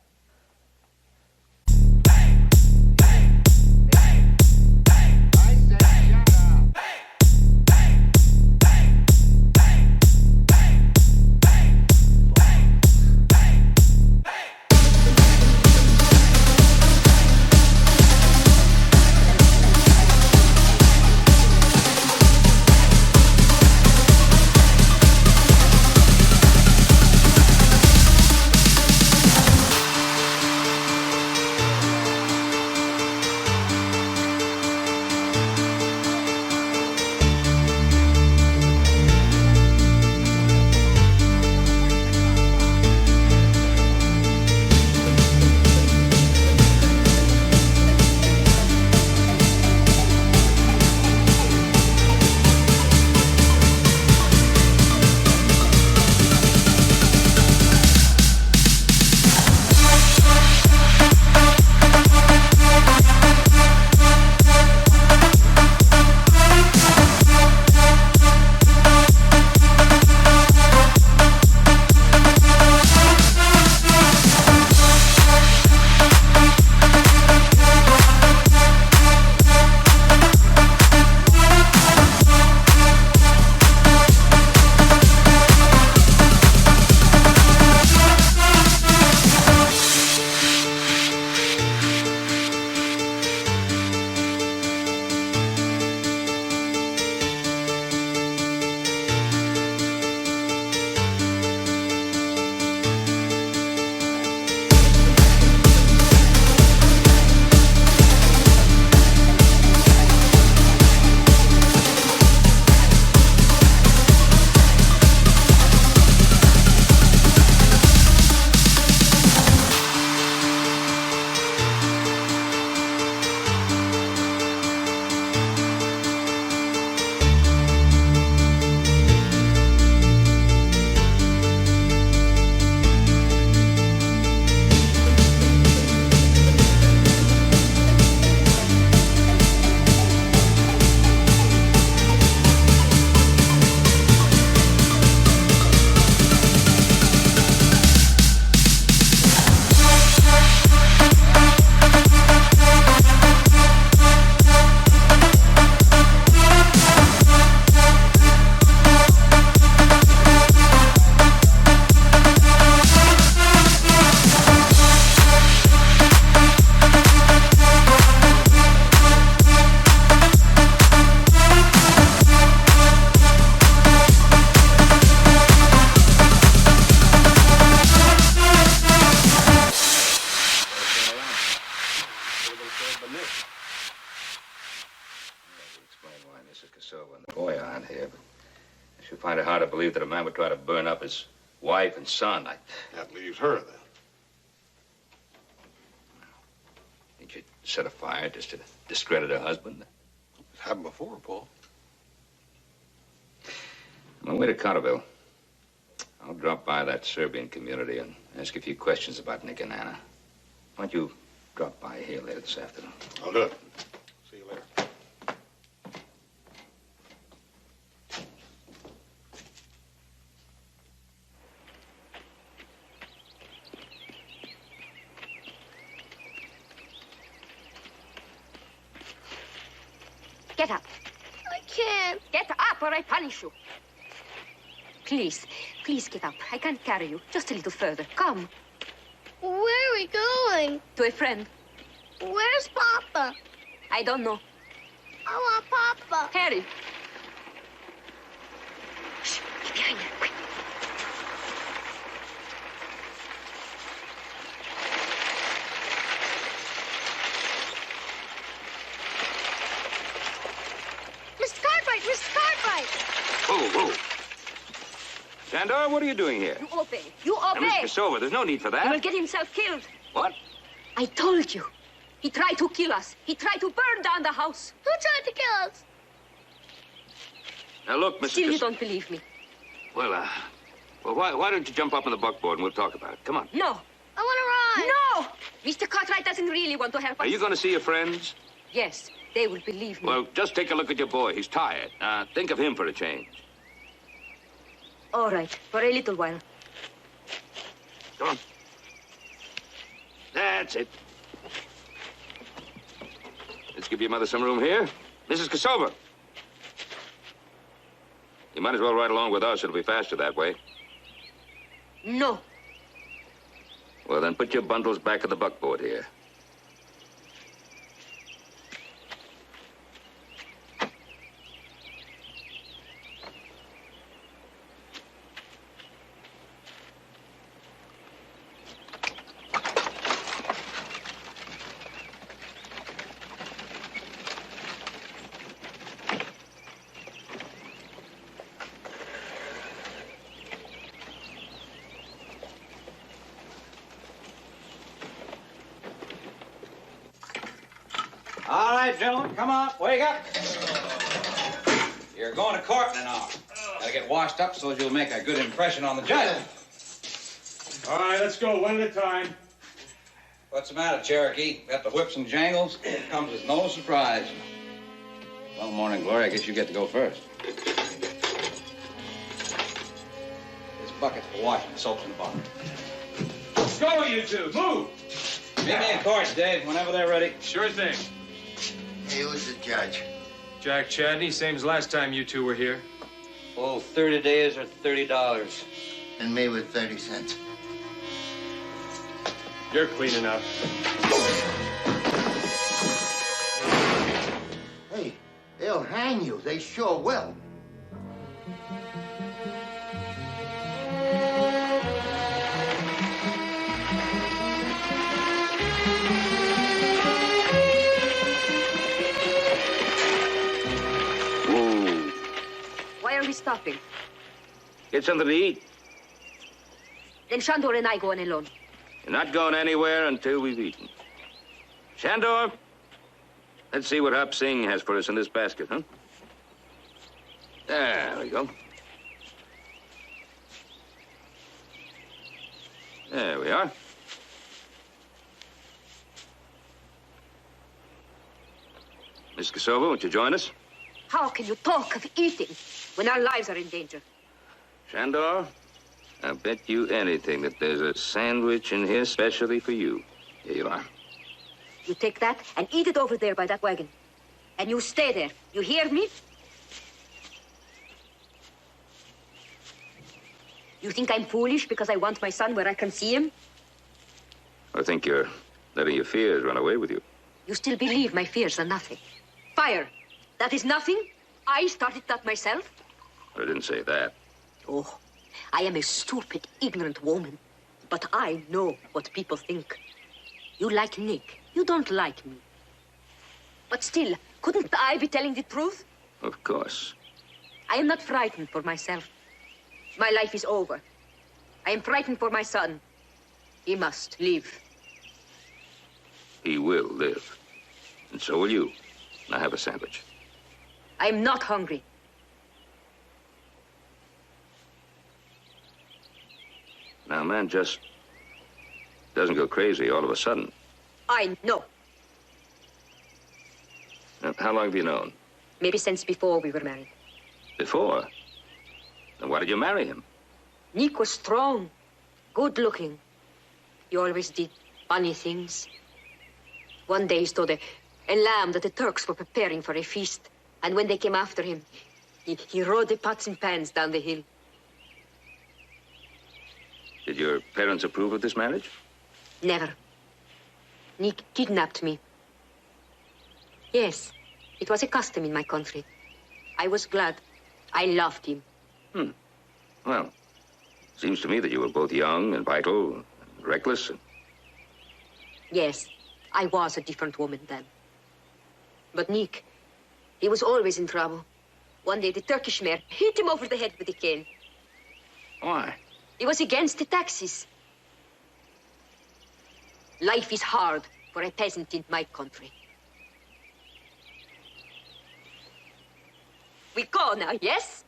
find it hard to believe that a man would try to burn up his wife and son.
That leaves her, then.
Think you'd set a fire just to discredit her husband?
It's happened before, Paul.
On my way to Carterville, I'll drop by that Serbian community and ask a few questions about Nick and Anna. Why don't you drop by here later this afternoon?
I'll do it. See you later.
Get up.
I can't.
Get up or I punish you. Please, please get up. I can't carry you. Just a little further. Come.
Where are we going?
To a friend.
Where's Papa?
I don't know.
I want Papa.
Harry. Shh, get behind her. Quick.
Mr. Cartwright, Mr. Cartwright.
Whoa, whoa. Shandor, what are you doing here?
You obey. You
Now,
obey.
Miss Kosova, there's no need for that.
He will get himself killed.
What?
I told you. He tried to kill us. He tried to burn down the house.
Who tried to kill us?
Now, look, Mrs.
Still, you don't believe me.
Well, why don't you jump up on the buckboard and we'll talk about it? Come on.
No.
I want to ride.
No! Mr. Cartwright doesn't really want to help us.
Are you going to see your friends?
Yes, they will believe me.
Well, just take a look at your boy. He's tired. Think of him for a change.
All right, for a little while.
Come on. That's it. Let's give your mother some room here. Mrs. Kosova. You might as well ride along with us. It'll be faster that way.
No.
Well, then put your bundles back at the buckboard here.
All right, gentlemen, come on, wake up. You're going to court in an hour. Gotta get washed up so you'll make a good impression on the judge.
All right, let's go one at a time.
What's the matter, Cherokee? Got the whips and jangles? Comes as no surprise. Well, morning, Glory. I guess you get to go first. This bucket's for washing. The soap's in the bottom.
Let's go, you two. Move.
Meet me in court, Dave, whenever they're ready.
Sure thing.
Hey, who's the judge?
Jack Chadney, same as last time you two were here.
Oh, 30 days or $30.
And me with 30 cents.
You're clean enough.
Hey, they'll hang you. They sure will.
Why are we stopping?
Get something to eat.
Then Shandor and I go on alone.
You're not going anywhere until we've eaten. Shandor, let's see what Hop Singh has for us in this basket, huh? There we go. There we are. Miss Kosova, won't you join us?
How can you talk of eating when our lives are in danger?
Shandor, I'll bet you anything that there's a sandwich in here specially for you. Here you are.
You take that and eat it over there by that wagon. And you stay there. You hear me? You think I'm foolish because I want my son where I can see him?
I think you're letting your fears run away with you.
You still believe my fears are nothing. Fire. That is nothing? I started that myself?
I didn't say that.
Oh, I am a stupid, ignorant woman. But I know what people think. You like Nick. You don't like me. But still, couldn't I be telling the truth?
Of course.
I am not frightened for myself.
My life is over. I am frightened for my son. He must live.
He will live. And so will you. Now have a sandwich.
I am not hungry.
Now, a man just doesn't go crazy all of a sudden.
I know.
Now, how long have you known?
Maybe since before we were married.
Before? Then why did you marry him?
Nick was strong, good-looking. He always did funny things. One day he stole a lamb that the Turks were preparing for a feast. And when they came after him, he rode the pots and pans down the hill.
Did your parents approve of this marriage?
Never. Nick kidnapped me. Yes, it was a custom in my country. I was glad. I loved him.
Well, seems to me that you were both young and vital and reckless.
Yes, I was a different woman then. But Nick, he was always in trouble. One day the Turkish mayor hit him over the head with a cane.
Why?
He was against the taxes. Life is hard for a peasant in my country. We go now, yes?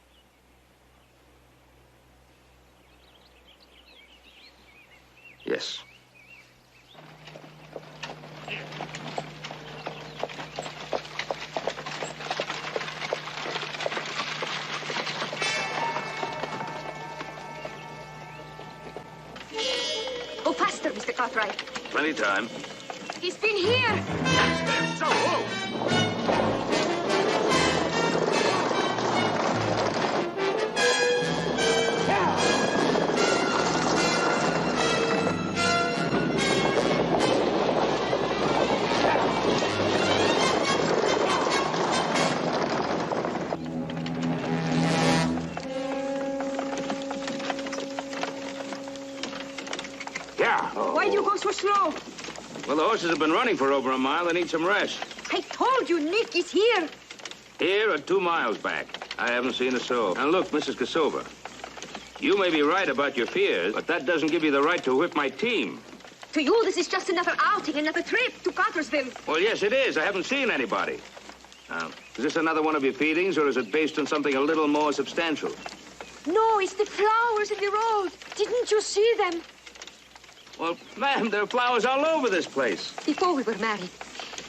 Yes.
Go faster, Mr. Cartwright.
Plenty time.
He's been here.
So, whoa!
Why do you go so slow?
Well, the horses have been running for over a mile. They need some rest.
I told you Nick is here.
Here or 2 miles back. I haven't seen a soul. Now, look, Mrs. Kosova, you may be right about your fears, but that doesn't give you the right to whip my team.
To you, this is just another outing, another trip to Cartersville.
Well, yes, it is. I haven't seen anybody. Is this another one of your feedings, or is it based on something a little more substantial?
No, it's the flowers in the road. Didn't you see them?
Well, ma'am, there are flowers all over this place.
Before we were married,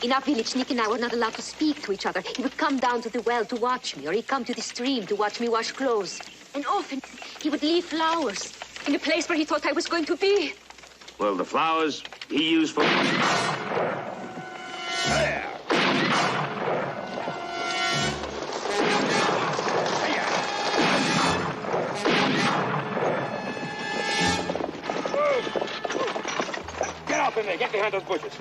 in our village, Nick and I were not allowed to speak to each other. He would come down to the well to watch me, or he'd come to the stream to watch me wash clothes. And often, he would leave flowers in the place where he thought I was going to be.
Well, the flowers he used for...
Get up in there. Get behind those bushes.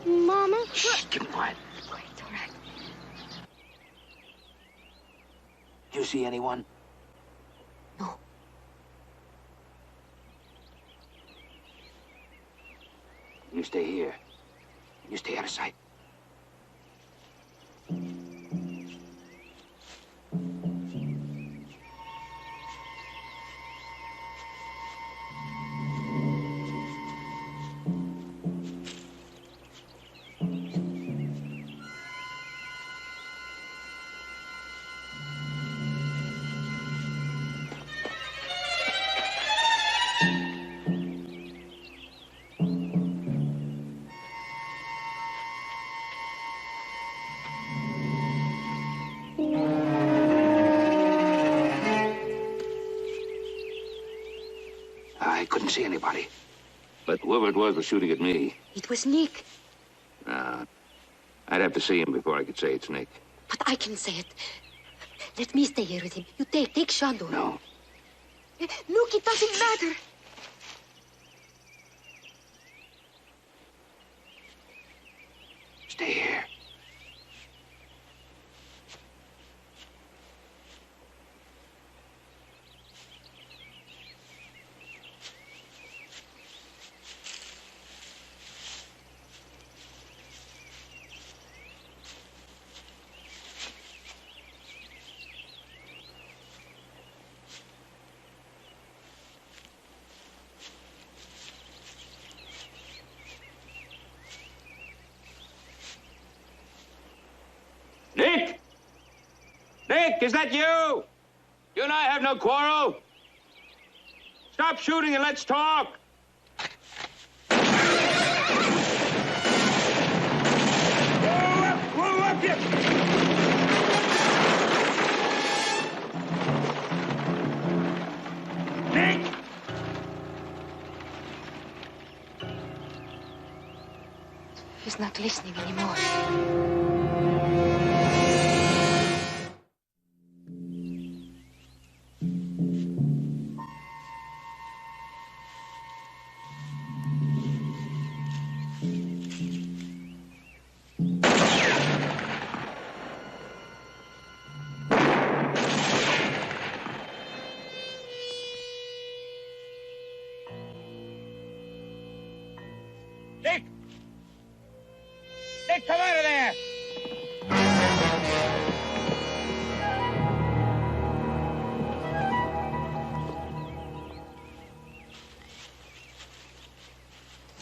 Mama?
Shh, keep quiet.
Quiet, all right.
Do you see anyone?
No.
You stay here. You stay out of sight. I couldn't see anybody.
But whoever it was shooting at me.
It was Nick.
I'd have to see him before I could say it's Nick.
But I can say it. Let me stay here with him. You take Shandor.
No.
Look, it doesn't matter.
Stay here.
Nick! Nick, is that you? You and I have no quarrel. Stop shooting and let's talk. Whoa, up, you! Nick!
He's not listening anymore.
Nick! Nick, come out of there!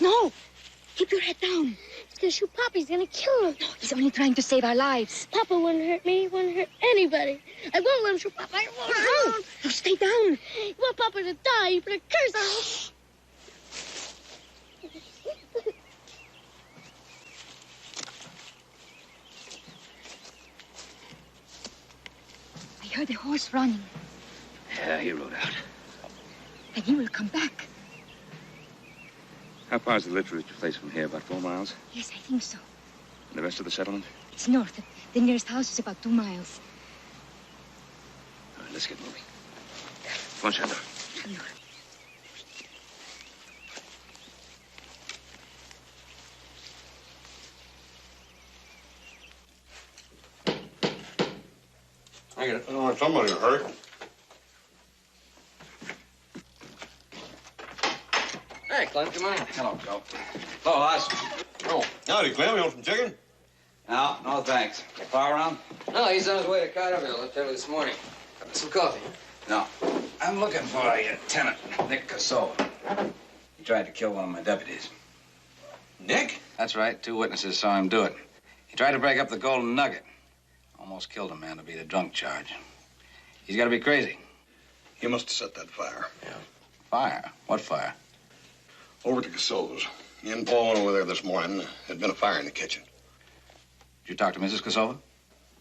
No! Keep your head down.
He's gonna shoot Papa. He's gonna kill him.
No, he's only trying to save our lives.
Papa wouldn't hurt me. He wouldn't hurt anybody. I won't let him shoot Papa. I won't.
No, stay down.
You want Papa to die. You better curse him.
I heard the horse running,
Yeah, he rode out.
and he will come back.
How far is the Litteridge place from here? About 4 miles?
Yes, I think so.
And the rest of the settlement?
It's north. The nearest house is about 2 miles.
All right, let's get moving. Come on, Chandler.
I get it. Oh, somebody in a hurry.
Hey, Clint, come on.
Hello, Joe. Hello, Hoss.
Oh, howdy, Clem. You want some chicken?
No, thanks. You far around?
No, he's on his way to Carterville. Left early this morning. Some coffee.
No. I'm looking for a tenant, Nick Cassova. He tried to kill one of my deputies.
Nick?
That's right. 2 witnesses saw him do it. He tried to break up the Golden Nugget. Almost killed a man to beat a drunk charge. He's got to be crazy.
He must have set that fire.
Yeah.
Fire? What fire?
Over to Casova's. Me and Paul went over there this morning. There'd been a fire in the kitchen.
Did you talk to Mrs. Cassova?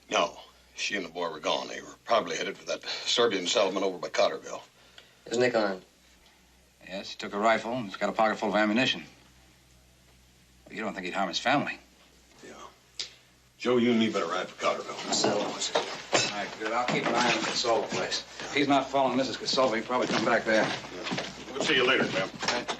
No. She and the boy were gone. They were probably headed for that Serbian settlement over by Carterville.
Is Nick armed?
Yes, he took a rifle and he's got a pocket full of ammunition. Well, you don't think he'd harm his family?
Yeah. Joe, you and me better ride for Carterville.
So, what's it?
All right, good. I'll keep an eye on the Cassova place. If he's not following Mrs. Cassova, he'll probably come back there.
Yeah. We'll see you later, Clem.
Right.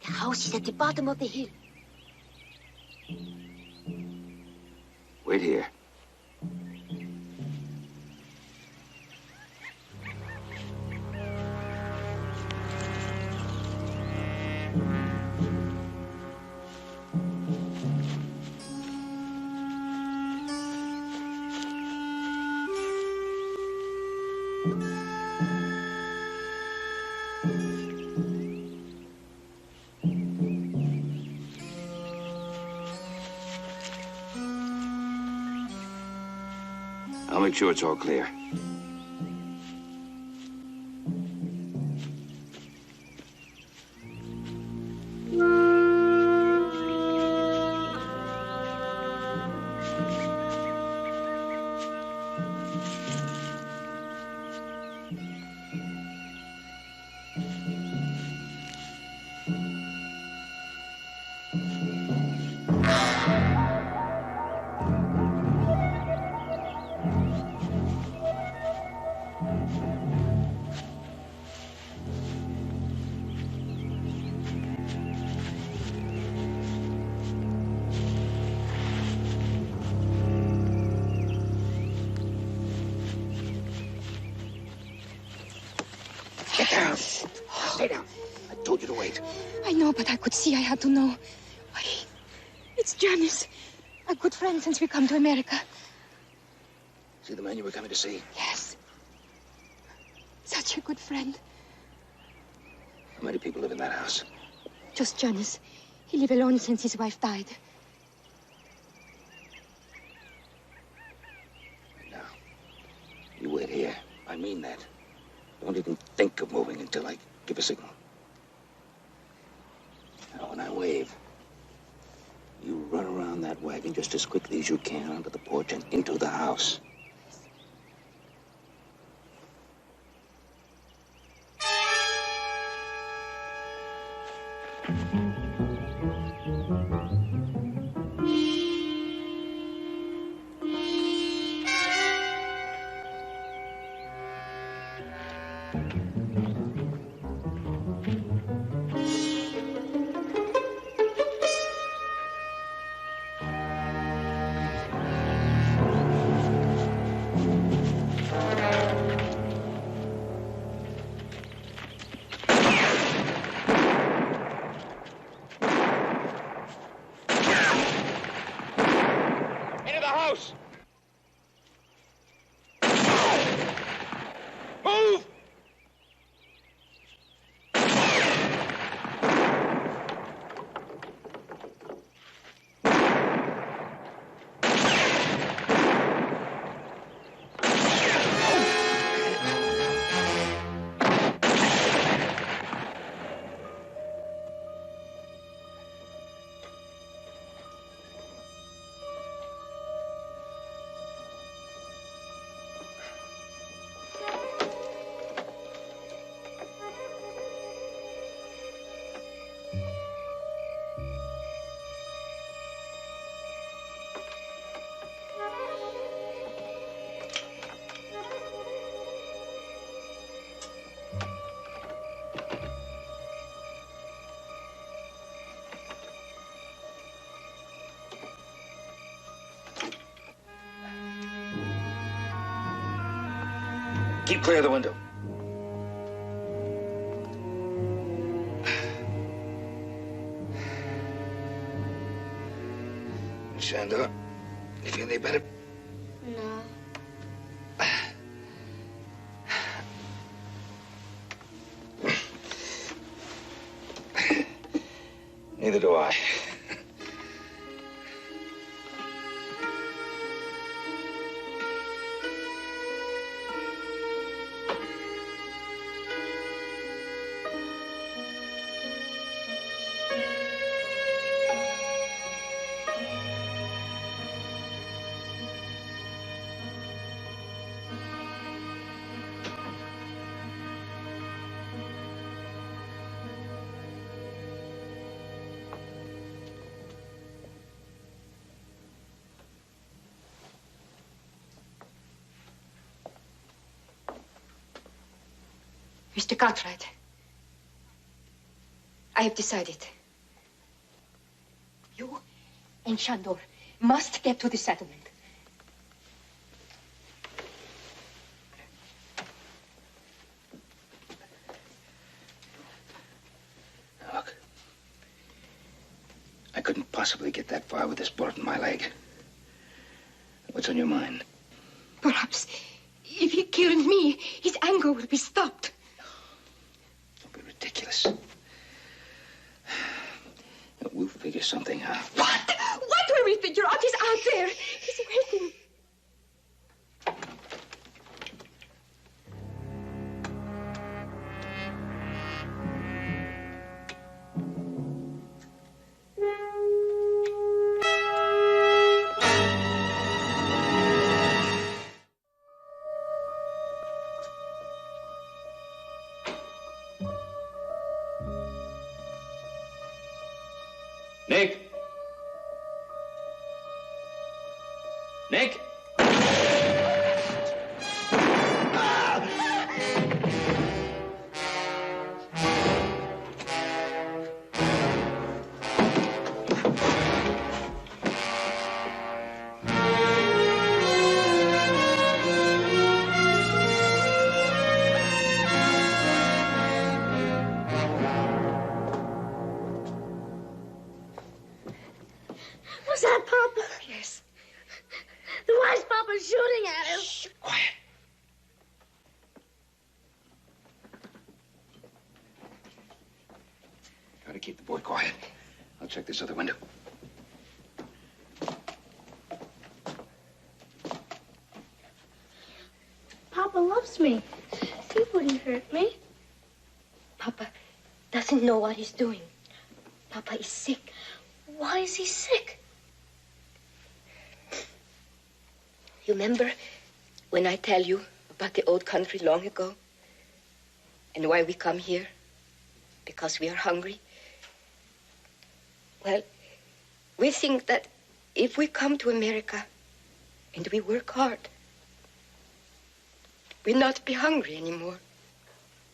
The house is at the bottom of the hill.
Wait here. I'll make sure it's all clear.
Get down. Stay down. I told you to wait.
I know, but I could see I had to know. Why, it's Janice. A good friend since we come to America.
See the man you were coming to see?
Yes. Such a good friend.
How many people live in that house?
Just Janice. He lived alone since his wife died.
Now, you wait here. I mean that. Don't even think of moving until I give a signal. Now, when I wave, you run around that wagon just as quickly as you can onto the porch and into the house.
Into the house! Move!
Keep clear of the window. Shandor, you feel any better?
No.
Neither do I.
Mr. Cartwright, I have decided. You and Shandor must get to the settlement.
Look, I couldn't possibly get that far with this bullet in my leg. What's on your mind?
Perhaps if he kills me, his anger will be stopped.
Ridiculous. We'll figure something out.
What? What will we figure out? He's out there. He's waiting.
Nick? Nick? keep the boy quiet. I'll check this other window.
Papa loves me. He wouldn't hurt me.
Papa doesn't know what he's doing. Papa is sick.
Why is he sick?
You remember when I tell you about the old country long ago? And why we come here? Because we are hungry? Well, we think that if we come to America and we work hard, we'll not be hungry anymore.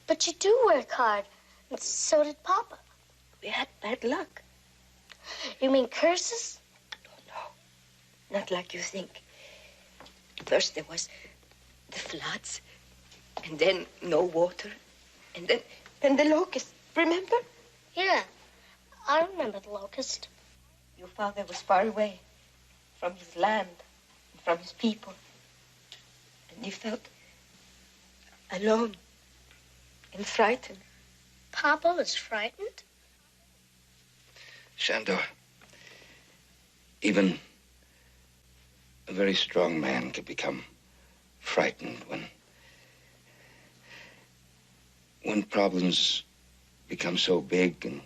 But you do work hard, and so did Papa.
We had bad luck.
You mean curses?
Not like you think. First there was the floods, and then no water, and then the locust. Remember?
Yeah, I remember the locust.
Your father was far away from his land and from his people, and he felt alone and frightened.
Papa was frightened?
Shandor, even a very strong man can become frightened when problems become so big and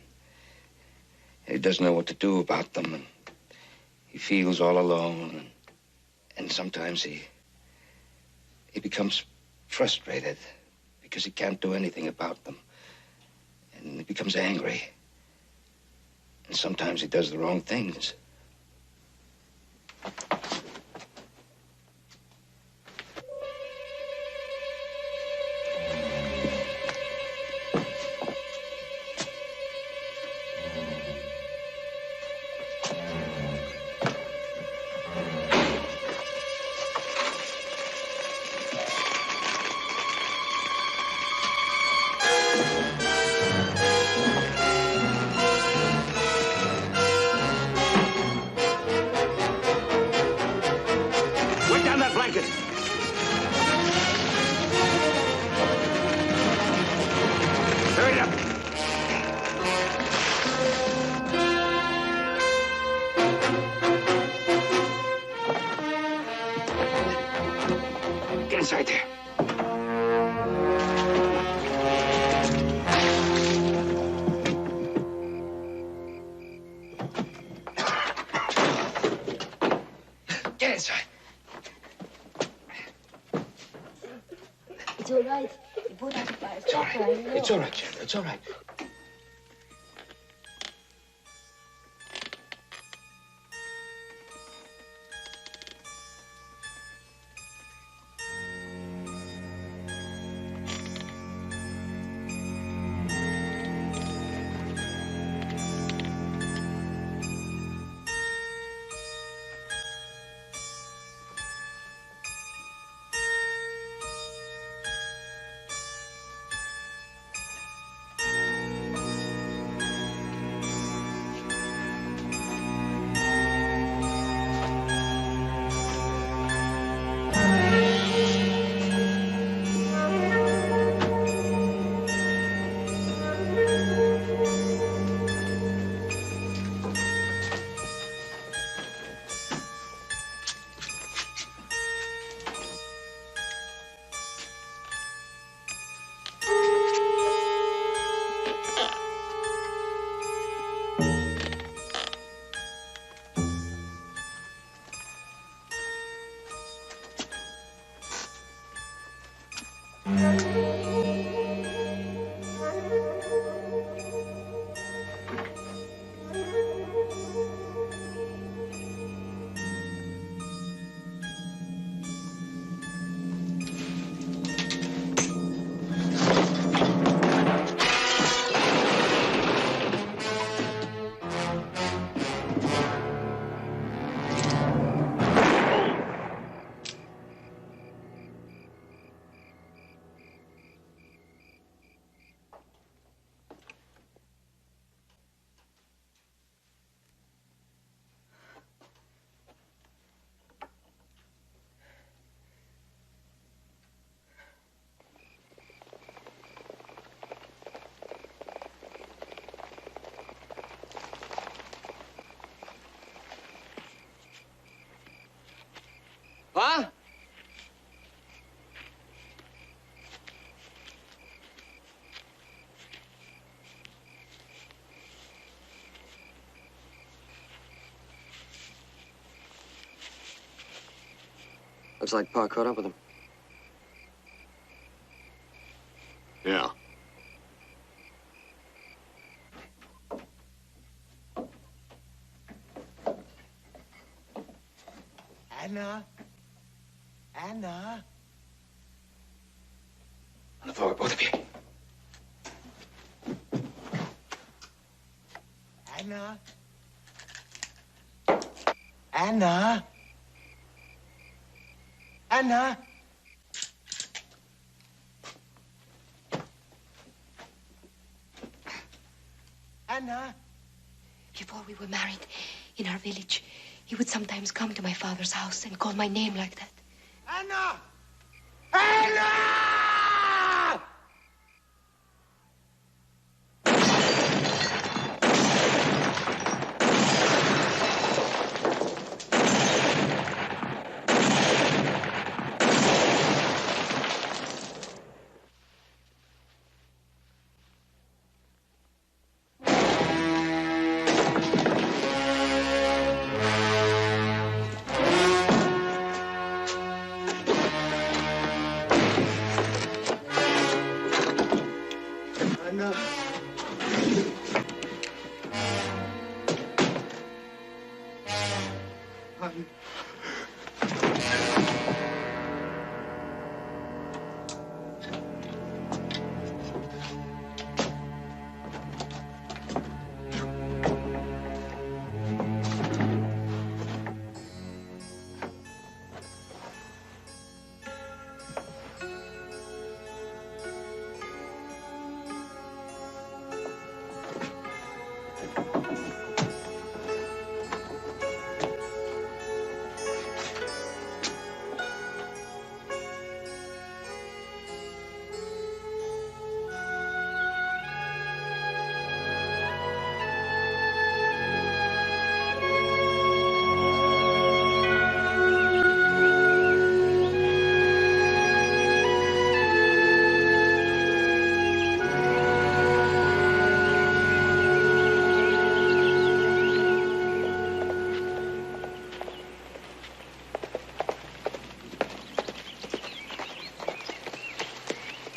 he doesn't know what to do about them, and he feels all alone, and sometimes he becomes frustrated because he can't do anything about them, and he becomes angry, and sometimes he does the wrong things. Inside there. Get inside.
It's all right. You put out the fire.
It's all right. It's all right, Chandler. It's all right.
Looks like Pa caught up with him.
Yeah.
Anna? Anna?
On the floor, both of you.
Anna? Anna? Anna? Anna?
Before we were married, in our village, he would sometimes come to my father's house and call my name like that.
Anna! Anna! Anna. Anna.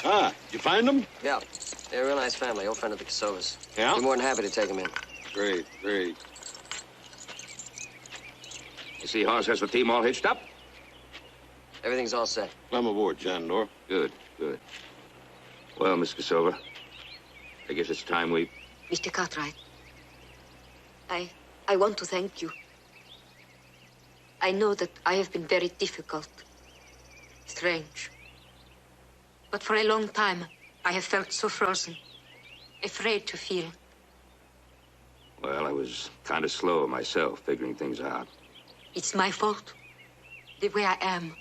Ah, you find them?
Yeah. They're a real nice family, old friend of the Kosovas.
Yeah?
Be more than happy to take them in.
Great, great.
You see Hoss has the team all hitched up?
Everything's all set.
I'm aboard, John Doerr.
Good, good. Well, Miss Kosova, I guess it's time we...
Mr. Cartwright, I want to thank you. I know that I have been very difficult, strange. But for a long time, I have felt so frozen, afraid to feel.
Well, I was kind of slow myself, figuring things out.
It's my fault, the way I am.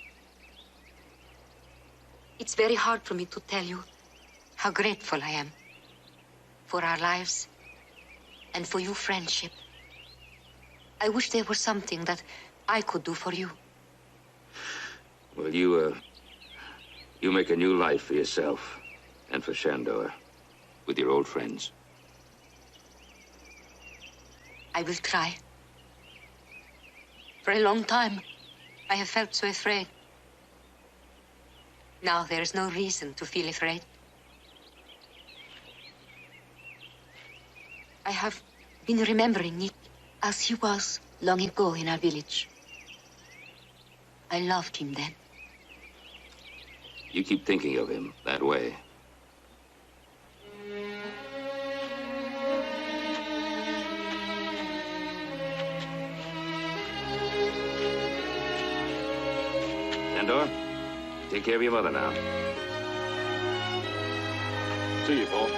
It's very hard for me to tell you how grateful I am for our lives and for your friendship. I wish there was something that I could do for you.
Well, you make a new life for yourself and for Shandor with your old friends.
I will try. For a long time, I have felt so afraid. Now there is no reason to feel afraid. I have been remembering Nick as he was long ago in our village. I loved him then.
You keep thinking of him that way. Shandor, take care of your mother now.
See you, Paul.